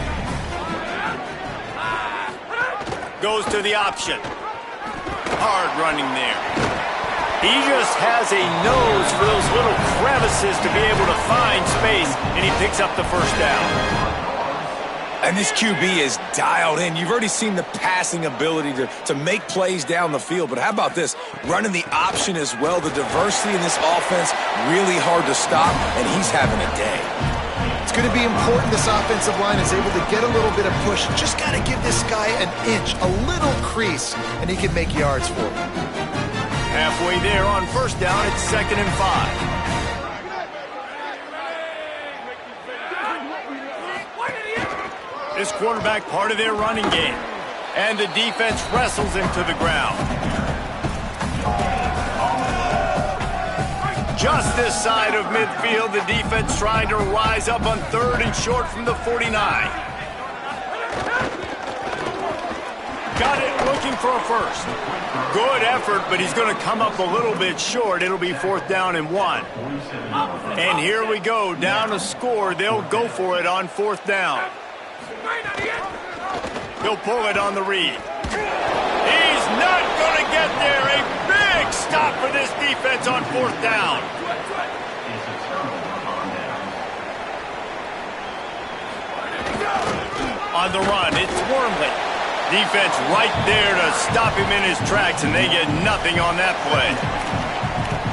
Goes to the option. Hard running there. He just has a nose for those little crevices to be able to find space, and he picks up the first down. And this QB is dialed in. You've already seen the passing ability to make plays down the field. But how about this? Running the option as well. The diversity in this offense, really hard to stop, and he's having a day. It's going to be important this offensive line is able to get a little bit of push. Just got to give this guy an inch, a little crease, and he can make yards for you. Halfway there on first down, it's 2nd and 5. This quarterback part of their running game. And the defense wrestles him to the ground. Just this side of midfield, the defense trying to rise up on 3rd and short from the 49. Got it, looking for a first. Good effort, but he's going to come up a little bit short. It'll be 4th down and 1. And here we go, down a score. They'll go for it on 4th down. He'll pull it on the read. He's not going to get there. A big stop for this defense on 4th down. On the run, it's Wormley. Defense right there to stop him in his tracks, and they get nothing on that play.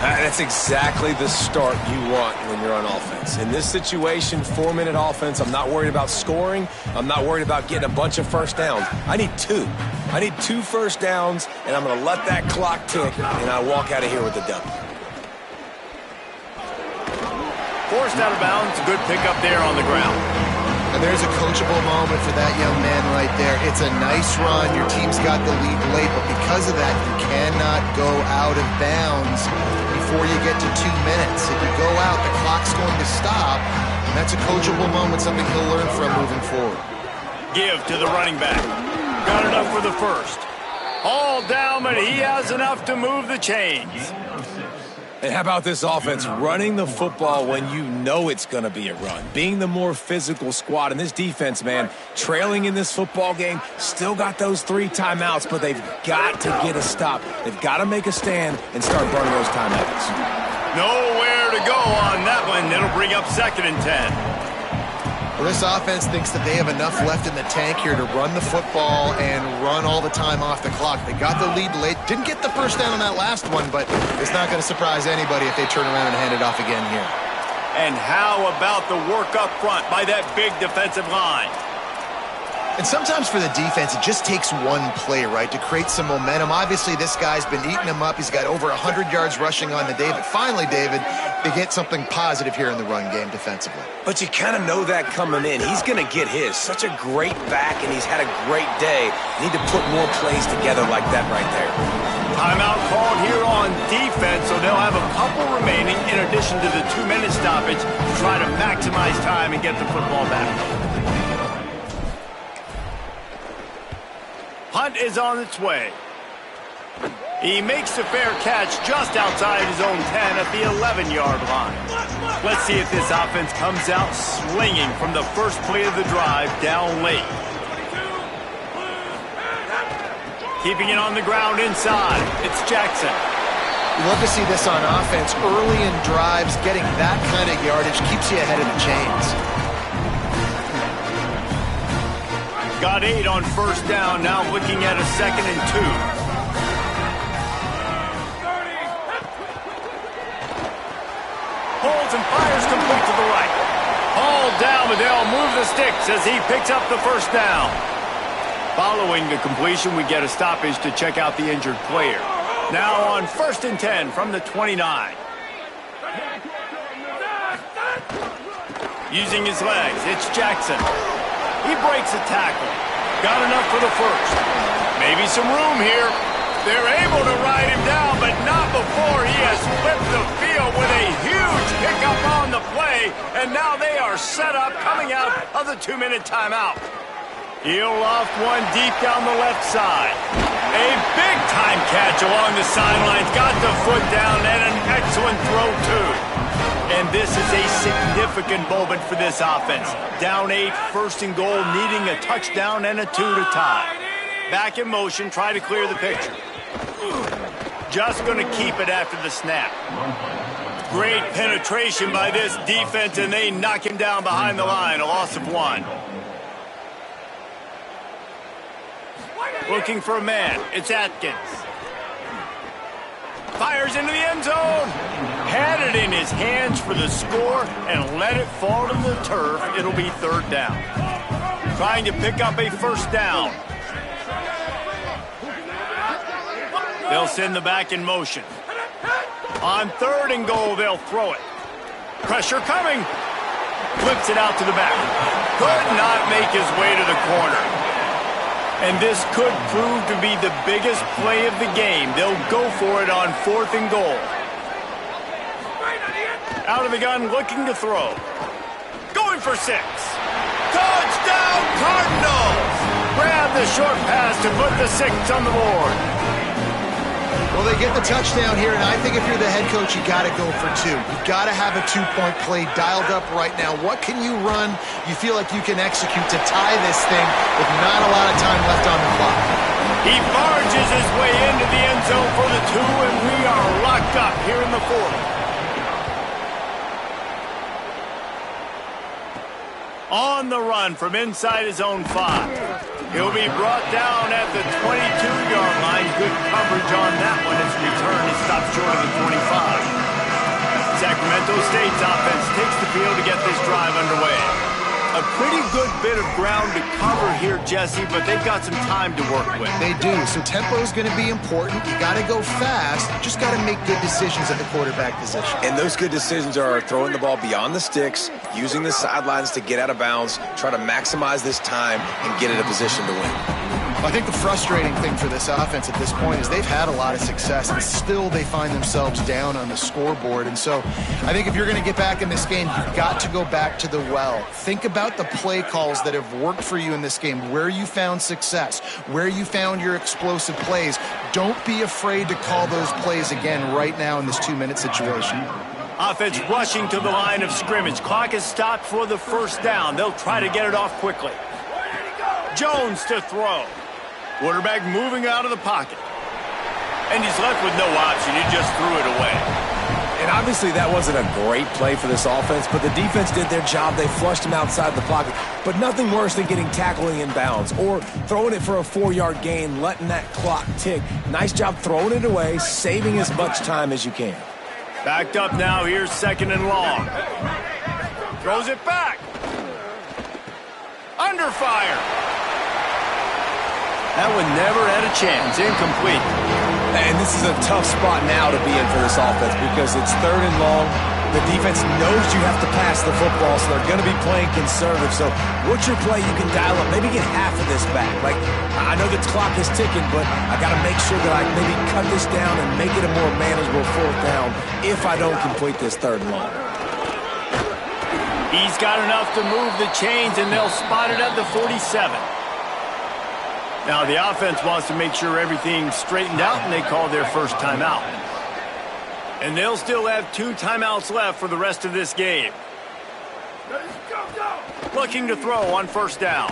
That's exactly the start you want when you're on offense. In this situation, 4-minute offense, I'm not worried about scoring. I'm not worried about getting a bunch of first downs. I need 2. I need 2 first downs, and I'm going to let that clock tick, and I walk out of here with a W. Forced out of bounds, a good pickup there on the ground. And there's a coachable moment for that young man right there. It's a nice run. Your team's got the lead late, but because of that, you cannot go out of bounds before you get to 2 minutes. If you go out, the clock's going to stop, and that's a coachable moment, something he'll learn from moving forward. Give to the running back. Got enough for the first. All down, but he has enough to move the chains. And how about this offense running the football when you know it's going to be a run? Being the more physical squad. And this defense, man, trailing in this football game, still got those 3 timeouts, but they've got to get a stop. They've got to make a stand and start burning those timeouts. Nowhere to go on that one. It'll bring up 2nd and 10. Well, this offense thinks that they have enough left in the tank here to run the football and run all the time off the clock. They got the lead late. Didn't get the first down on that last one, but it's not going to surprise anybody if they turn around and hand it off again here. And how about the work up front by that big defensive line? And sometimes for the defense, it just takes one play, right, to create some momentum. Obviously, this guy's been eating them up. He's got over 100 yards rushing on the day. But finally, David, they get something positive here in the run game defensively. But you kind of know that coming in. He's going to get his. Such a great back, and he's had a great day. Need to put more plays together like that right there. Timeout called here on defense, so they'll have a couple remaining in addition to the 2-minute stoppage to try to maximize time and get the football back. Hunt is on its way. He makes the fair catch just outside his own 10 at the 11-yard line. Let's see if this offense comes out swinging from the first play of the drive down late. Keeping it on the ground inside. It's Jackson. You love to see this on offense. Early in drives, getting that kind of yardage keeps you ahead of the chains. Got 8 on first down, now looking at a 2nd and 2. Holds and fires complete to the right. All down, but they'll move the sticks as he picks up the first down. Following the completion, we get a stoppage to check out the injured player. Now on 1st and 10 from the 29. Using his legs, it's Jackson. He breaks a tackle. Got enough for the first. Maybe some room here. They're able to ride him down, but not before he has flipped the field with a huge pickup on the play. And now they are set up coming out of the 2-minute timeout. He'll loft one deep down the left side. A big-time catch along the sidelines. Got the foot down and an excellent throw, too. And this is a significant moment for this offense. Down 8, 1st and goal, needing a touchdown and a 2 to tie. Back in motion, try to clear the picture. Just going to keep it after the snap. Great penetration by this defense, and they knock him down behind the line. A loss of 1. Looking for a man. It's Atkins. Fires into the end zone. Had it in his hands for the score and let it fall to the turf. It'll be 3rd down. Trying to pick up a first down. They'll send the back in motion. On 3rd and goal, they'll throw it. Pressure coming. Flips it out to the back. Could not make his way to the corner. And this could prove to be the biggest play of the game. They'll go for it on 4th and goal. Out of the gun, looking to throw. Going for 6. Touchdown, Cardinals! Grab the short pass to put the 6 on the board. Well, they get the touchdown here, and I think if you're the head coach, you got to go for 2. You've got to have a 2-point play dialed up right now. What can you run you feel like you can execute to tie this thing with not a lot of time left on the clock? He barges his way into the end zone for the 2, and we are locked up here in the 4th. On the run from inside his own 5. He'll be brought down at the 22-yard line. Good coverage on that one. His return is stopped short of the 25. Sacramento State's offense takes the field to get this drive underway. A pretty good bit of ground to cover here, Jesse, but they've got some time to work with. They do, so tempo is going to be important. You got to go fast. Just got to make good decisions at the quarterback position. And those good decisions are throwing the ball beyond the sticks, using the sidelines to get out of bounds, try to maximize this time and get in a position to win. I think the frustrating thing for this offense at this point is they've had a lot of success, and still they find themselves down on the scoreboard. And so I think if you're going to get back in this game, you've got to go back to the well. Think about the play calls that have worked for you in this game, where you found success, where you found your explosive plays. Don't be afraid to call those plays again right now in this 2-minute situation. Offense rushing to the line of scrimmage. Clock is stopped for the first down. They'll try to get it off quickly. Jones to throw. Quarterback moving out of the pocket. And he's left with no option. He just threw it away. And obviously that wasn't a great play for this offense, but the defense did their job. They flushed him outside the pocket. But nothing worse than getting tackling in bounds or throwing it for a 4-yard gain, letting that clock tick. Nice job throwing it away, saving as much time as you can. Backed up now. Here's 2nd and long. Throws it back. Under fire. That one never had a chance. Incomplete. And this is a tough spot now to be in for this offense because it's 3rd and long. The defense knows you have to pass the football, so they're going to be playing conservative. So what's your play you can dial up? Maybe get half of this back. Like, I know the clock is ticking, but I got to make sure that I maybe cut this down and make it a more manageable 4th down if I don't complete this 3rd and long. He's got enough to move the chains, and they'll spot it at the 47. Now, the offense wants to make sure everything's straightened out, and they call their first timeout. And they'll still have 2 timeouts left for the rest of this game. Looking to throw on 1st down.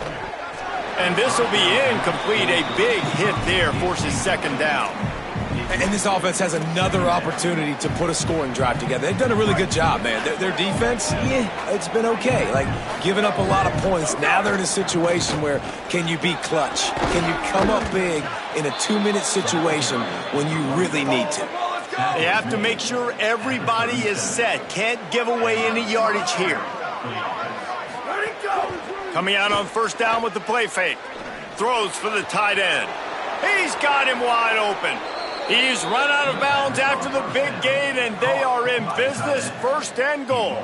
And this will be incomplete. A big hit there forces 2nd down. And this offense has another opportunity to put a scoring drive together. They've done a really good job, man. Their defense, it's been okay. Like, giving up a lot of points. Now they're in a situation where can you be clutch? Can you come up big in a 2-minute situation when you really need to? They have to make sure everybody is set. Can't give away any yardage here. Coming out on 1st down with the play fake. Throws for the tight end. He's got him wide open. He's run out of bounds after the big gain, and they are in business. 1st and goal.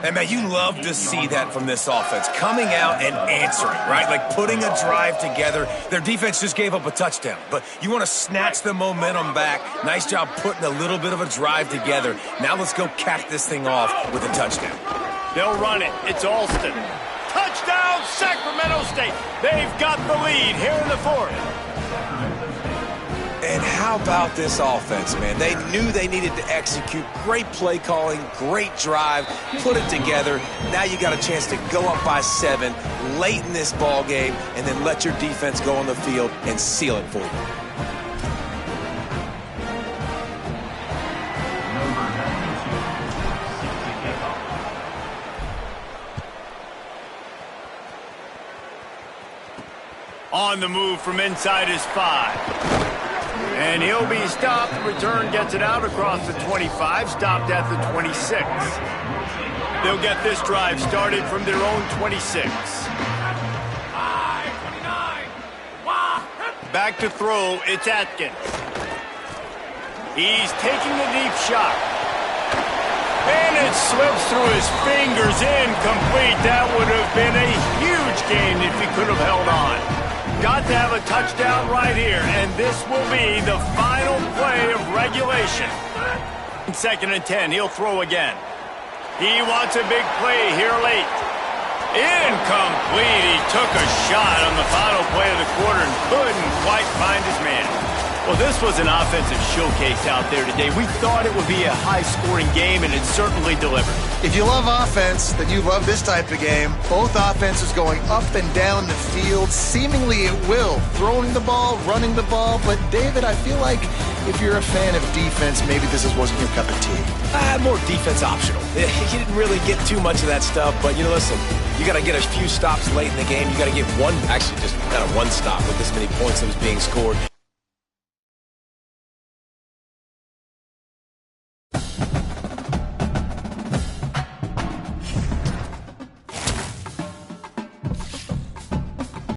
And, man, you love to see that from this offense. Coming out and answering, right? Like putting a drive together. Their defense just gave up a touchdown, but you want to snatch the momentum back. Nice job putting a little bit of a drive together. Now let's go cap this thing off with a touchdown. They'll run it. It's Alston. Touchdown, Sacramento State. They've got the lead here in the 4th. And how about this offense, man? They knew they needed to execute. Great play calling, great drive, put it together. Now you got a chance to go up by 7 late in this ball game and then let your defense go on the field and seal it for you. On the move from inside his 5. And he'll be stopped. Return gets it out across the 25, stopped at the 26. They'll get this drive started from their own 26. Back to throw, it's Atkins. He's taking the deep shot. And it slips through his fingers, incomplete. That would have been a huge gain if he could have held on. Got to have a touchdown right here, and this will be the final play of regulation. 2nd and 10, he'll throw again. He wants a big play here late. Incomplete. He took a shot on the final play of the quarter and couldn't quite find his man. Well, this was an offensive showcase out there today. We thought it would be a high-scoring game, and it certainly delivered. If you love offense, then you love this type of game. Both offenses going up and down the field, seemingly at will. Throwing the ball, running the ball. But, David, I feel like if you're a fan of defense, maybe this wasn't your cup of tea. More defense optional. You didn't really get too much of that stuff, but, listen, you got to get a few stops late in the game. You got to get one stop with this many points that was being scored.